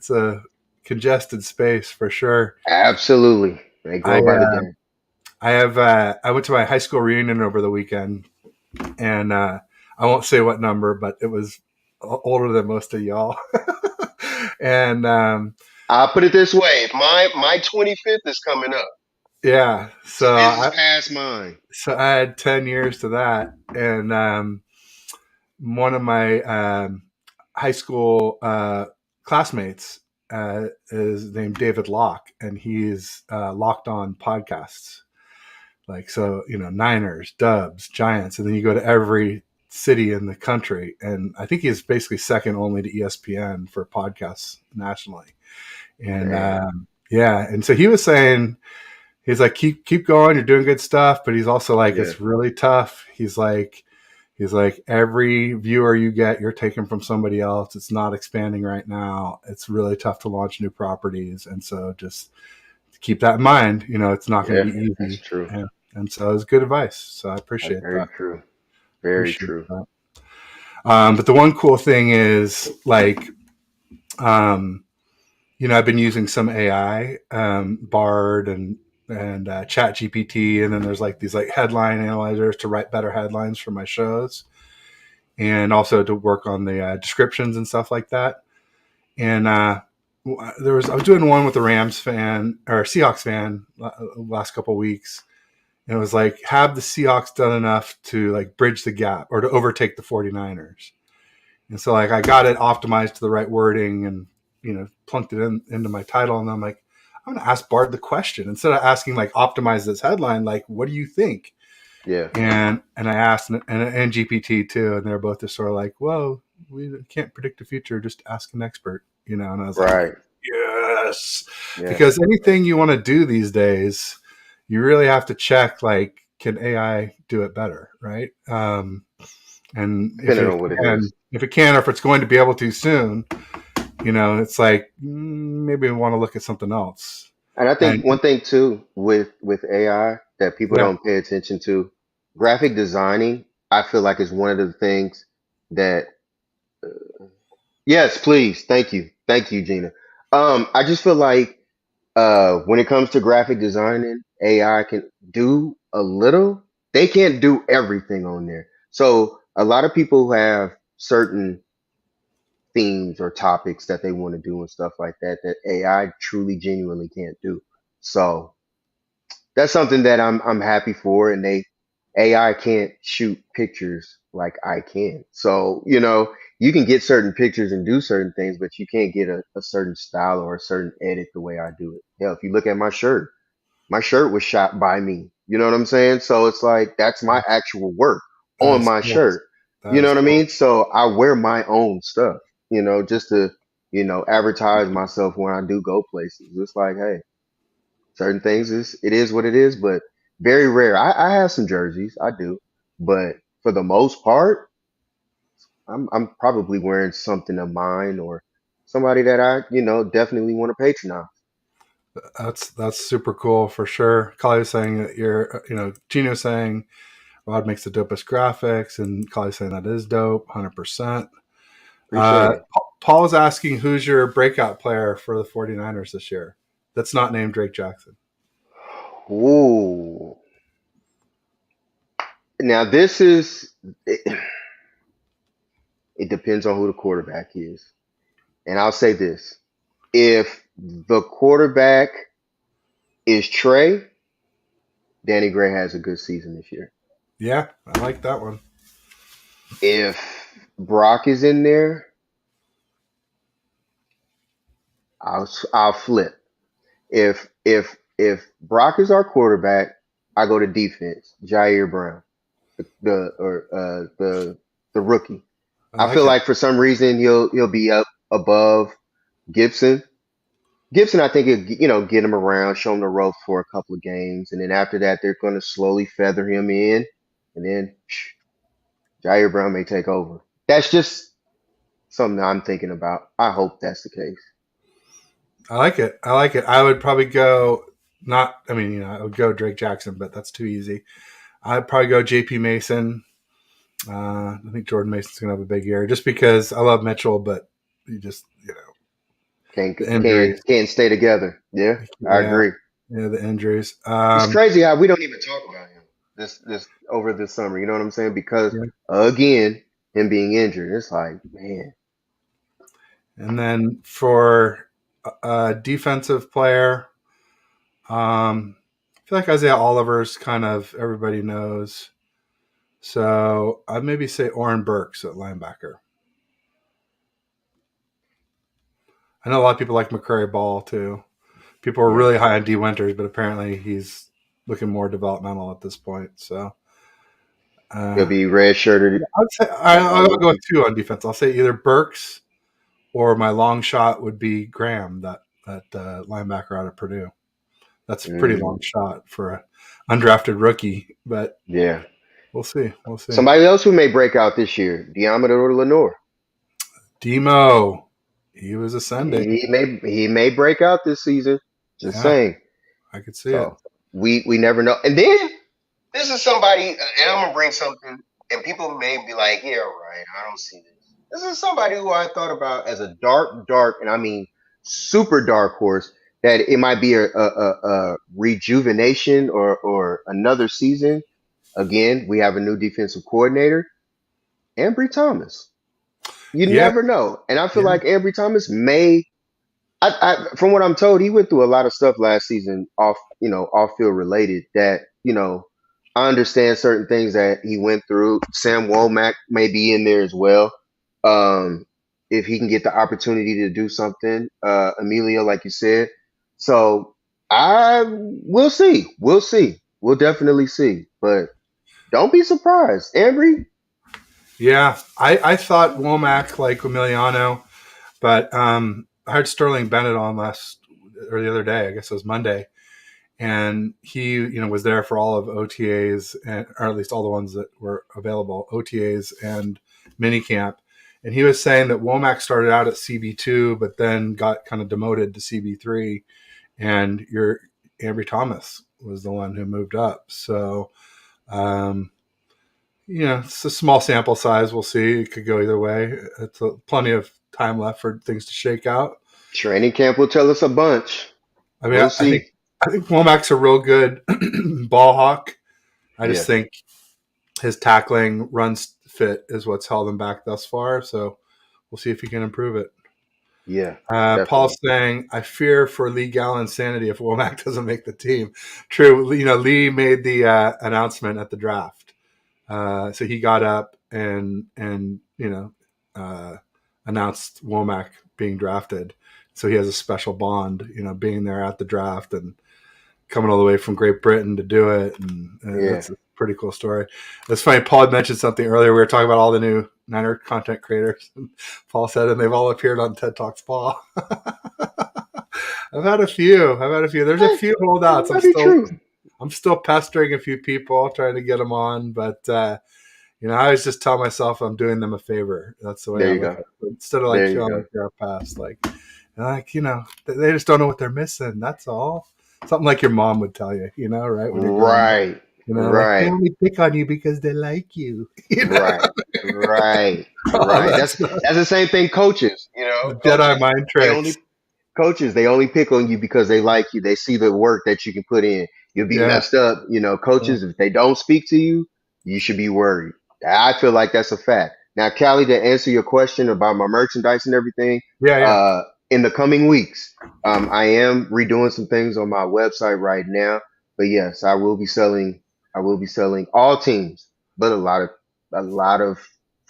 a congested space for sure. Absolutely. They I grow by the game. I have I went to my high school reunion over the weekend, and I won't say what number, but it was older than most of y'all. and I'll put it this way. My 25th is coming up. yeah, So his is past mine. so I had 10 years to that, and one of my high school classmates is named David Locke, and he's locked on podcasts. Like so, Niners, Dubs, Giants, and then you go to every city in the country, and I think he's basically second only to ESPN for podcasts nationally. And Damn. yeah, and so he was saying, he's like, keep going, you're doing good stuff, but he's also like, Yeah. it's really tough. He's like, every viewer you get, you're taking from somebody else. It's not expanding right now. It's really tough to launch new properties, and so just keep that in mind. You know, it's not going to Yeah. be That's easy. true. And so it's good advice. So I That's appreciate very that. true. Very Appreciate true. that. But the one cool thing is like, um, you know, I've been using some AI, Bard and Chat GPT, and then there's like these like headline analyzers to write better headlines for my shows, and also to work on the descriptions and stuff like that. And I was doing one with the Rams fan or Seahawks fan last couple of weeks, and it was like, have the Seahawks done enough to like bridge the gap or to overtake the 49ers? And so like I got it optimized to the right wording and, you know, plunked it into my title. And I'm like, I'm going to ask Bard the question instead of asking like optimize this headline. Like, what do you think? Yeah. And I asked and GPT too, and they're both just sort of like, well, we can't predict the future. Just ask an expert, you know. And I was like, Right. yes, Yes. because anything you want to do these days, you really have to check like, can AI do it better, right? And Depending on what it is. if it can, or if it's going to be able to soon, you know, it's like maybe we want to look at something else. And I think And one thing too with AI that people yeah, don't pay attention to, graphic designing, I feel like is one of the things that yes, please. Thank you. Thank you, Gina. I just feel like when it comes to graphic designing, AI can do a little. They can't do everything on there. So a lot of people have certain themes or topics that they want to do and stuff like that that AI truly genuinely can't do. So that's something that I'm happy for, and they AI can't shoot pictures like I can. So, you know, you can get certain pictures and do certain things, but you can't get a certain style or a certain edit the way I do it. Hell, if you look at my shirt was shot by me. You know what I'm saying? So it's like that's my actual work that on is my cool. shirt. That You know is what I cool. mean? So I wear my own stuff, you know, just to, you know, advertise myself when I do go places. It's like, hey, certain things is it is what it is, but very rare. I have some jerseys, I do, but for the most part, I'm probably wearing something of mine or somebody that I, you know, definitely want to patronize. That's super cool for sure. Kali was saying that you're, you know, Gino saying Rod makes the dopest graphics, and Kali saying that is dope, 100%. Appreciate it. Paul is asking who's your breakout player for the 49ers this year that's not named Drake Jackson. Ooh. Now this is it depends on who the quarterback is. And I'll say this. If the quarterback is Trey, Danny Gray has a good season this year. Yeah, I like that one. If Brock is in there, I'll flip. If Brock is our quarterback, I go to defense. Jair Brown, the rookie. I I feel like it. like for some reason he'll be up above Gibson. Gibson, I think, you know, get him around, show him the ropes for a couple of games, and then after that, they're going to slowly feather him in, and then Jair Brown may take over. That's just something I'm thinking about. I hope that's the case. I like it. I like it. I would probably go not. I mean, you know, I would go Drake Jackson, but that's too easy. I'd probably go J.P. Mason. I think Jordan Mason's gonna have a big year, just because I love Mitchell, but you just, you know, Can't the can't injuries. can't stay together. Yeah, I Yeah, agree. yeah, the injuries. It's crazy how we don't even talk about him this over this summer. You know what I'm saying? Because Yeah. again, him being injured, it's like, man, And then for a defensive player, I feel like Isaiah Oliver's kind of everybody knows. So I'd maybe say Oren Burks at linebacker. I know a lot of people like McCrary Ball too. People are yeah, really high on D Winters, but apparently he's looking more developmental at this point. So He'll Uh, be red shirted I'd say all I'll the go with way. two on defense. I'll say either Burks or my long shot would be Graham, that linebacker out of Purdue. That's a pretty long Mm, shot for a undrafted rookie, but yeah. we'll see. We'll see. Somebody else who may break out this year, Diameter Lenore. Demo, he was ascending. He may break out this season. Just Yeah, saying. I could see it. So we never know. And then this is somebody, and I'm gonna bring something, and people may be like, "Yeah, right, I don't see this." This is somebody who I thought about as a dark, and I mean super dark horse. That it might be a rejuvenation or another season. Again, we have a new defensive coordinator, Ambry Thomas. You Yeah, never know, and I feel yeah, like Ambry Thomas may. From what I'm told, he went through a lot of stuff last season, off field related. That I understand certain things that he went through. Sam Womack may be in there as well. Um, if he can get the opportunity to do something, Emilio, like you said. So I we'll see. We'll see. We'll definitely see. But don't be surprised, Ambry. yeah. I thought Womack like Emiliano, but I heard Sterling Bennett on last or the other day. I guess it was Monday, and he was there for all of OTAs, and or at least all the ones that were available, OTAs and minicamp. And he was saying that Womack started out at CB2, but then got kind of demoted to CB3, and your Ambry Thomas was the one who moved up. So, um, it's a small sample size. We'll see. It could go either way. It's plenty of time left for things to shake out. Training camp will tell us a bunch. I mean, We'll I think see. I think Womack's a real good ball hawk. I just Yeah, think his tackling runs fit is what's held him back thus far. So we'll see if he can improve it. yeah, Paul's definitely. saying, I fear for Lee Gallen's sanity if Womack doesn't make the team. True. Lee made the announcement at the draft. So he got up and uh, announced Womack being drafted. So he has a special bond, being there at the draft and coming all the way from Great Britain to do it, and Yeah. that's a pretty cool story. It's funny. Paul had mentioned something earlier. We were talking about all the new Niner content creators, and Paul said, and they've all appeared on TED Talks. Paul, I've had a few. There's a Eh, few it holdouts. might be true. I'm still pestering a few people, trying to get them on, but I always just tell myself I'm doing them a favor. That's the way There I you look go. at it. Instead of like There you feeling go. like they're past, they just don't know what they're missing. That's all. Something like your mom would tell you, right when you're growing up. Right. Like they Right. only pick on you because they like you. Right. Right. All Right. that That's stuff. that's the same thing. Coaches, The Jedi coaches, mind they tricks. only Coaches, they only pick on you because they like you. They see the work that you can put in. You'll be Yeah. messed up. Yeah. Coaches, if they don't speak to you, you should be worried. I feel like that's a fact. Now, Callie, to answer your question about my merchandise and everything, Yeah. Yeah. uh, in the coming weeks, I am redoing some things on my website right now. But yes, I will be selling. I will be selling all teams, but a lot of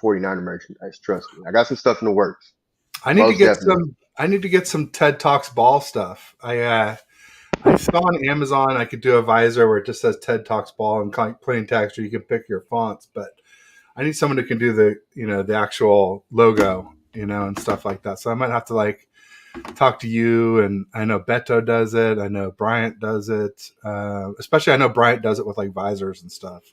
49er merchandise. Trust me, I got some stuff in the works. I need to Most get definitely. some. I need to get some TED Talks ball stuff. I saw on Amazon I could do a visor where it just says TED Talks ball and plain text, or you can pick your fonts. But I need someone who can do the actual logo, and stuff like that. So I might have to like talk to you. And I know Beto does it. I know Bryant does it. Especially I know Bryant does it with like visors and stuff.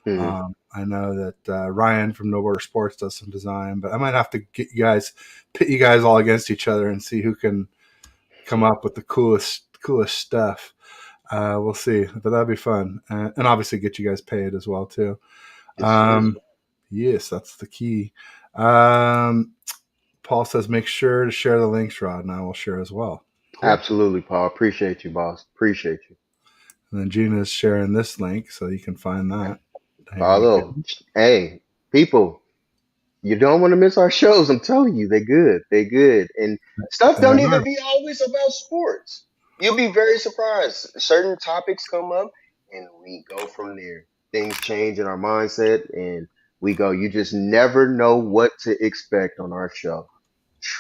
Mhm. I know that Ryan from No Border Sports does some design, but I might have to pit you guys all against each other and see who can come up with the coolest stuff. We'll see, but that'd be fun, and obviously get you guys paid as well too. Yes, sir. Um, yes, that's the key. Um, Paul says make sure to share the links, Rod, and I will share as well. Cool. Absolutely, Paul. Appreciate you, boss. Appreciate you. And then Gina's sharing this link, so you can find that. There you Follow. go. Hey, people, you don't want to miss our shows. I'm telling you, they good. They good. And stuff They don't are. even be always about sports. You'll be very surprised. Certain topics come up and we go from there. Things change in our mindset and we go. You just never know what to expect on our show.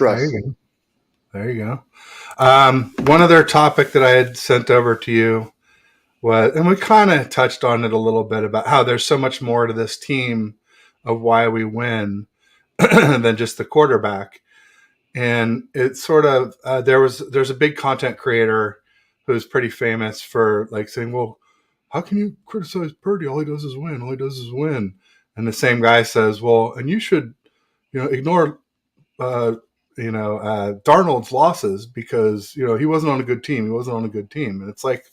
There Trust you me. go. There you go. One other topic that I had sent over to you was, and we kind of touched on it a little bit about how there's so much more to this team of why we win than just the quarterback. And it's sort of there's a big content creator who's pretty famous for like saying, well, how can you criticize Purdy? All he does is win. All he does is win. And the same guy says, well, and you should, ignore, uh, Darnold's losses because he wasn't on a good team. He wasn't on a good team. And it's like,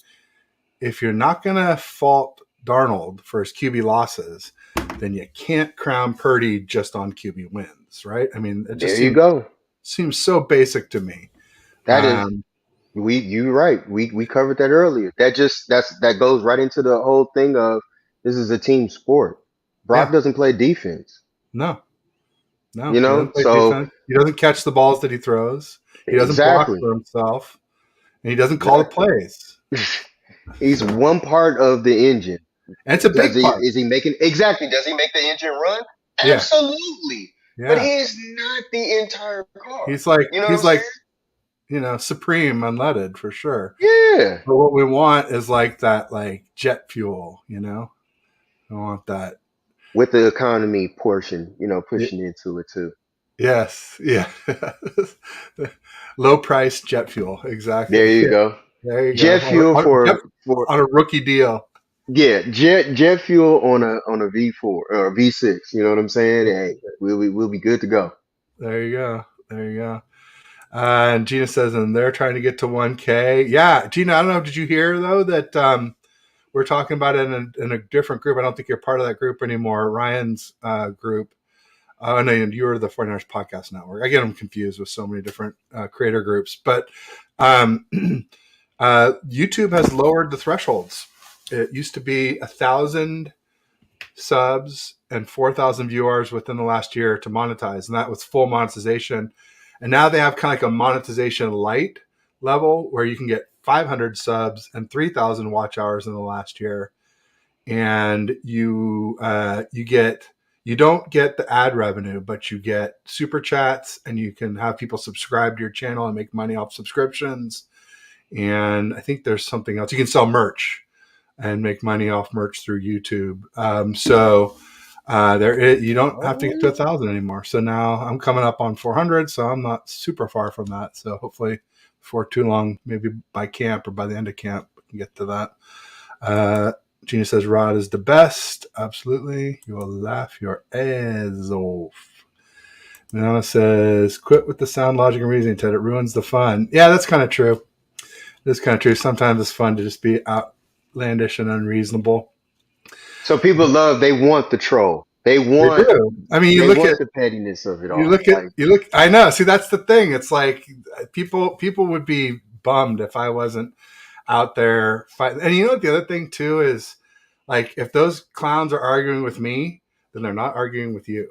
if you're not gonna fault Darnold for his QB losses, then you can't crown Purdy just on QB wins, right? I mean, it just There you go. seems so basic to me. That is Um, you're right. We covered that earlier. That goes right into the whole thing of this is a team sport. Brock yeah, doesn't play defense, no, no, you he know? doesn't play So defense. He doesn't catch the balls that he throws. He doesn't block exactly. for himself, and he doesn't call the Exactly. plays. He's one part of the engine. And it's a Does big he part. is he making exactly does he make the engine run? Yeah, Absolutely. But yeah. he is not the entire car. He's like You know what I'm he's like saying? supreme unleaded for sure. Yeah. But what we want is like that, like jet fuel. I want that. With the economy portion, pushing into it too. Yes, yeah. Low price jet fuel, There exactly. you Yeah, go. there you go. Jet fuel Yep, for on a rookie deal. yeah, jet fuel on a V4 or V6. You know what I'm saying? Hey, we'll be good to go. There you go. There you go. And Gina says, and they're trying to get to 1K. Yeah, Gina, I don't know. Did you hear though that we're talking about it in a different group? I don't think you're part of that group anymore. Ryan's group. Oh no, you were the 49ers Podcast Network. I get them confused with so many different creator groups, but um, YouTube has lowered the thresholds. It used to be 1,000 subs and 4,000 viewers within the last year to monetize, and that was full monetization. And now they have kind of like a monetization light level where you can get 500 subs and 3,000 watch hours in the last year, and you don't get the ad revenue, but you get super chats, and you can have people subscribe to your channel and make money off subscriptions. And I think there's something else. You can sell merch and make money off merch through YouTube. You don't have to get to Oh, 1,000 anymore. So now I'm coming up on 400, so I'm not super far from that. So hopefully, before too long, maybe by camp or by the end of camp, we can get to that. Uh, Gina says Rod is the best. Absolutely, you will laugh your ass off. Nana says, "Quit with the sound, logic, and reasoning, Ted. It ruins the fun." Yeah, that's kind of true. It's kind of true. Sometimes it's fun to just be outlandish and unreasonable. so people they want the troll. They They want do. I mean, they want the pettiness of it all. Like, you look. I know. See, that's the thing. It's like people would be bummed if I wasn't out there fighting. And you know what? The other thing too is, like, if those clowns are arguing with me, then they're not arguing with you.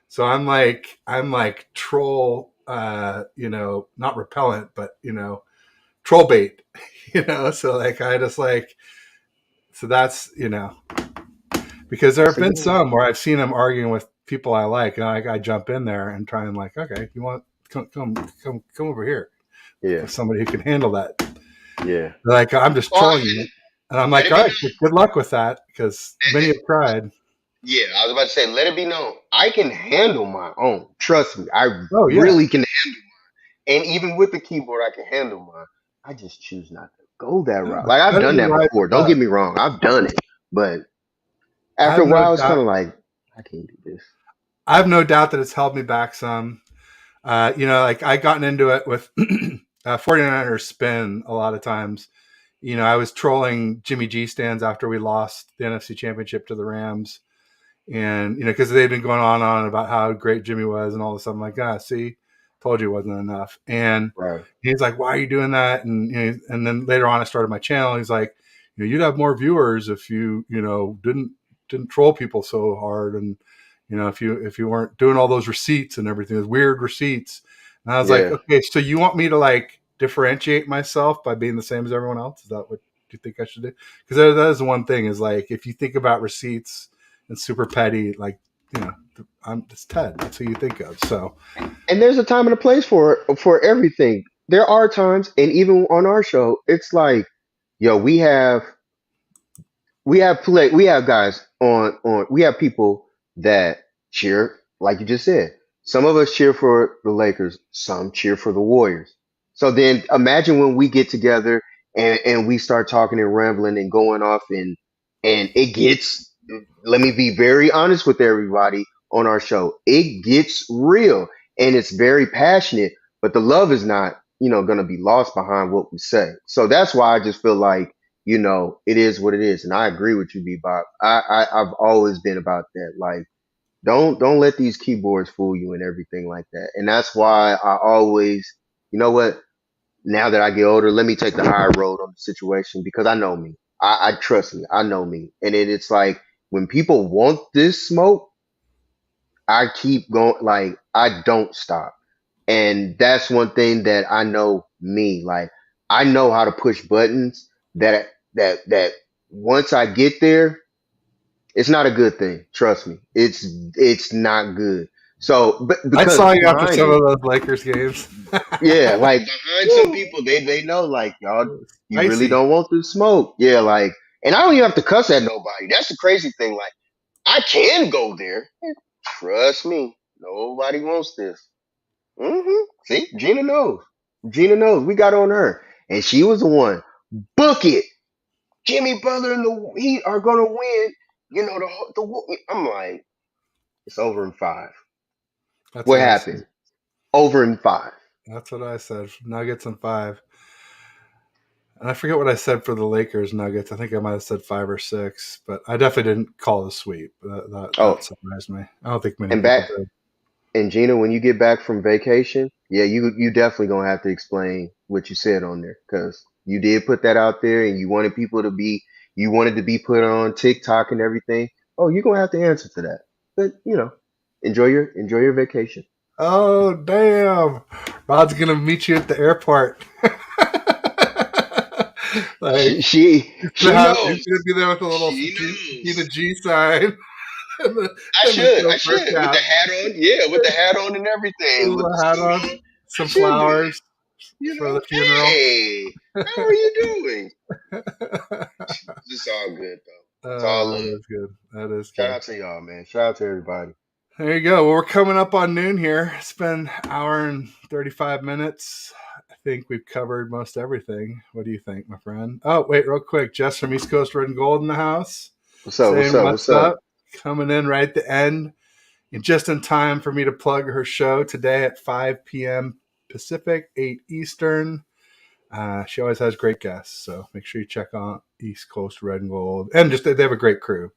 So I'm like troll. Not repellent, but troll bait. So like I just like so that's because there have so been yeah, some where I've seen them arguing with people I like, and I jump in there and try and like, okay, you want come over here yeah, with somebody who can handle that. yeah. Like I'm just Oh, trolling you, and I'm let like, it all be right, known. good luck with that because many have tried. Yeah, I was about to say, let it be known. I can handle my own. Trust me, I Oh yeah, really can. And even with the keyboard, I can handle mine. I just choose not to go that yeah, route. but Like you I've gotta done be that wise before. with Don't that. get me wrong. I've done it, but I after have a no while, it's kind doubt. of like I can't do this. I have no doubt that it's held me back some. Like I gotten into it with 49ers spin a lot of times. I was trolling Jimmy G stands after we lost the NFC Championship to the Rams, and because they've been going on about how great Jimmy was and all this stuff. I'm like, see, told you it wasn't enough. And Right. he's like, why are you doing that? And then later on, I started my channel. He's like, you'd have more viewers if you didn't troll people so hard, and if you weren't doing all those receipts and everything, those weird receipts. And I was like, Yeah. okay, so you want me to like differentiate myself by being the same as everyone else? Is that what you think I should do? Because that is the one thing is like if you think about receipts and super petty, like you know, it's Ted. That's who you think of. So And there's a time and a place for everything. There are times, and even on our show, it's like, yo, we have we have guys on we have people that cheer like you just said. Some of us cheer for the Lakers, some cheer for the Warriors. So then imagine when we get together and we start talking and rambling and going off and it gets, let me be very honest with everybody on our show. It gets real and it's very passionate, but the love is not, going to be lost behind what we say. So that's why I just feel like, it is what it is. And I agree with you, Bebop. I've always been about that. Like, don't let these keyboards fool you and everything like that. And that's why I always, you know what? Now that I get older, let me take the high road on the situation because I know me. I trust me. I know me. And it's like when people want this smoke, I keep going. Like I don't stop. And that's one thing that I know me. Like I know how to push buttons that once I get there, it's not a good thing. Trust me. It's not good. So but I because saw you after behind some it, of those Lakers games. yeah, like behind some Woo! people they know like y'all you really Spicy. don't want the smoke. Yeah, like and I don't even have to cuss at nobody. That's the crazy thing. Like I can go there. Trust me. Nobody wants this. See, Gina knows. Gina knows. We got on her, and she was the one. Book it. Jimmy Butler and the Heat are gonna win. I'm like, it's over in five. That's What what I said. happened? Over in five. That's what I said. Nuggets and five. And I forget what I said for the Lakers Nuggets. I think I might have said 5 or 6, but I definitely didn't call the sweep. That Oh, surprised me. I don't think many and back people did. and Gina, when you get back from vacation, yeah, you definitely gonna have to explain what you said on there because you did put that out there and you wanted to be put on TikTok and everything. Oh, you're gonna have to answer to that. But enjoy your vacation. Oh damn! Rod's gonna meet you at the airport. Like She he's gonna be there with a little Gina knows. G sign and the I chauffeur should with the cap, hat on. Yeah, with the hat on and a everything, with little the hat suit on, on. I some should do it. flowers for the funeral. Hey, how are you doing? It's all good though. It's all That love. is good. That is Shout good. out to y'all, man. Shout out to everybody. There you go. Well, we're coming up on noon here. It's been an hour and 35 minutes. I think we've covered most everything. What do you think, my friend? Oh, wait, real quick. Jess from East Coast Red and Gold in the house What's up? What's saying up? What's what's up? up. Coming in right at the end. And just in time for me to plug her show today at 5 p.m. Pacific, 8 Eastern. She always has great guests, so make sure you check out East Coast Red and Gold. And just they have a great crew.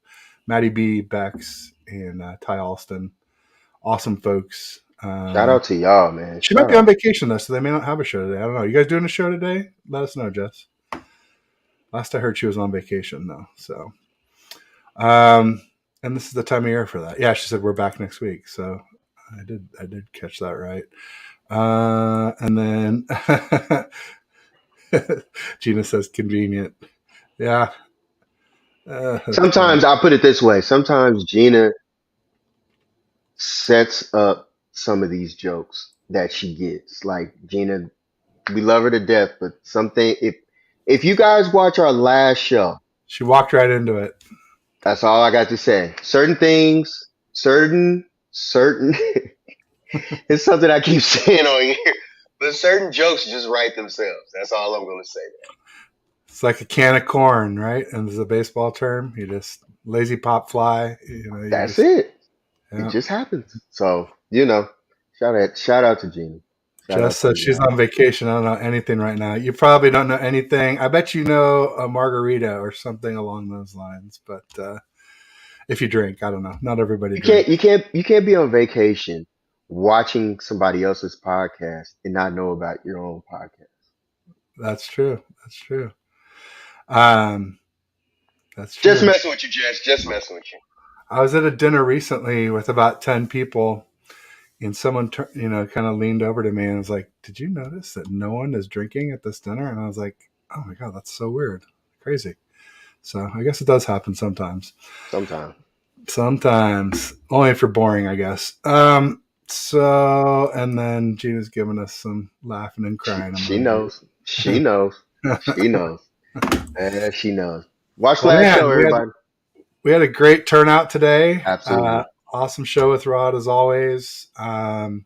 Maddie B, Bex, and Ty Alston. Awesome folks. Shout out to y'all, man. She might Shout be on out. vacation though, so they may not have a show today. I don't know. You guys doing a show today? Let us know, Jess. Last I heard, she was on vacation though. So, um, and this is the time of year for that. Yeah, she said we're back next week. So, I did catch that right. And then Gina says convenient. Yeah, that's funny. Sometimes I'll put it this way. Sometimes Gina sets up some of these jokes that she gets. Like Gina, we love her to death, but something if you guys watch our last show, She walked right into it. that's all I got to say. Certain things, certain it's something I keep saying on here. But certain jokes just write themselves. That's all I'm gonna say. It's like a can of corn, right? And there's a baseball term. You just lazy pop fly. You That's just it. It yeah. just happens. So, shout out to Gina. Shout Jess out to says you she's guys. on vacation. I don't know anything right now. You probably don't know anything. I bet you know a margarita or something along those lines. But if you drink, I don't know. Not everybody You can't drinks. you can't you can't be on vacation watching somebody else's podcast and not know about your own podcast. That's true. That's true. Um, that's Just true. messing with you, Jess. Just messing with you. I was at a dinner recently with about 10 people, and someone, kind of leaned over to me and was like, "Did you notice that no one is drinking at this dinner?" And I was like, "Oh my God, that's so weird. Crazy." So I guess it does happen sometimes. Sometimes. Sometimes. Only if you're boring, I guess. So, and then Gina's giving us some laughing and She crying she emojis. knows. She knows. She knows. She knows. Watch Well, last show, man, everybody. we had a great turnout today. Absolutely. Awesome show with Rod as always. Thanks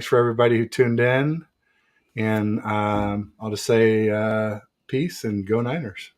for everybody who tuned in, and I'll just say peace and go Niners.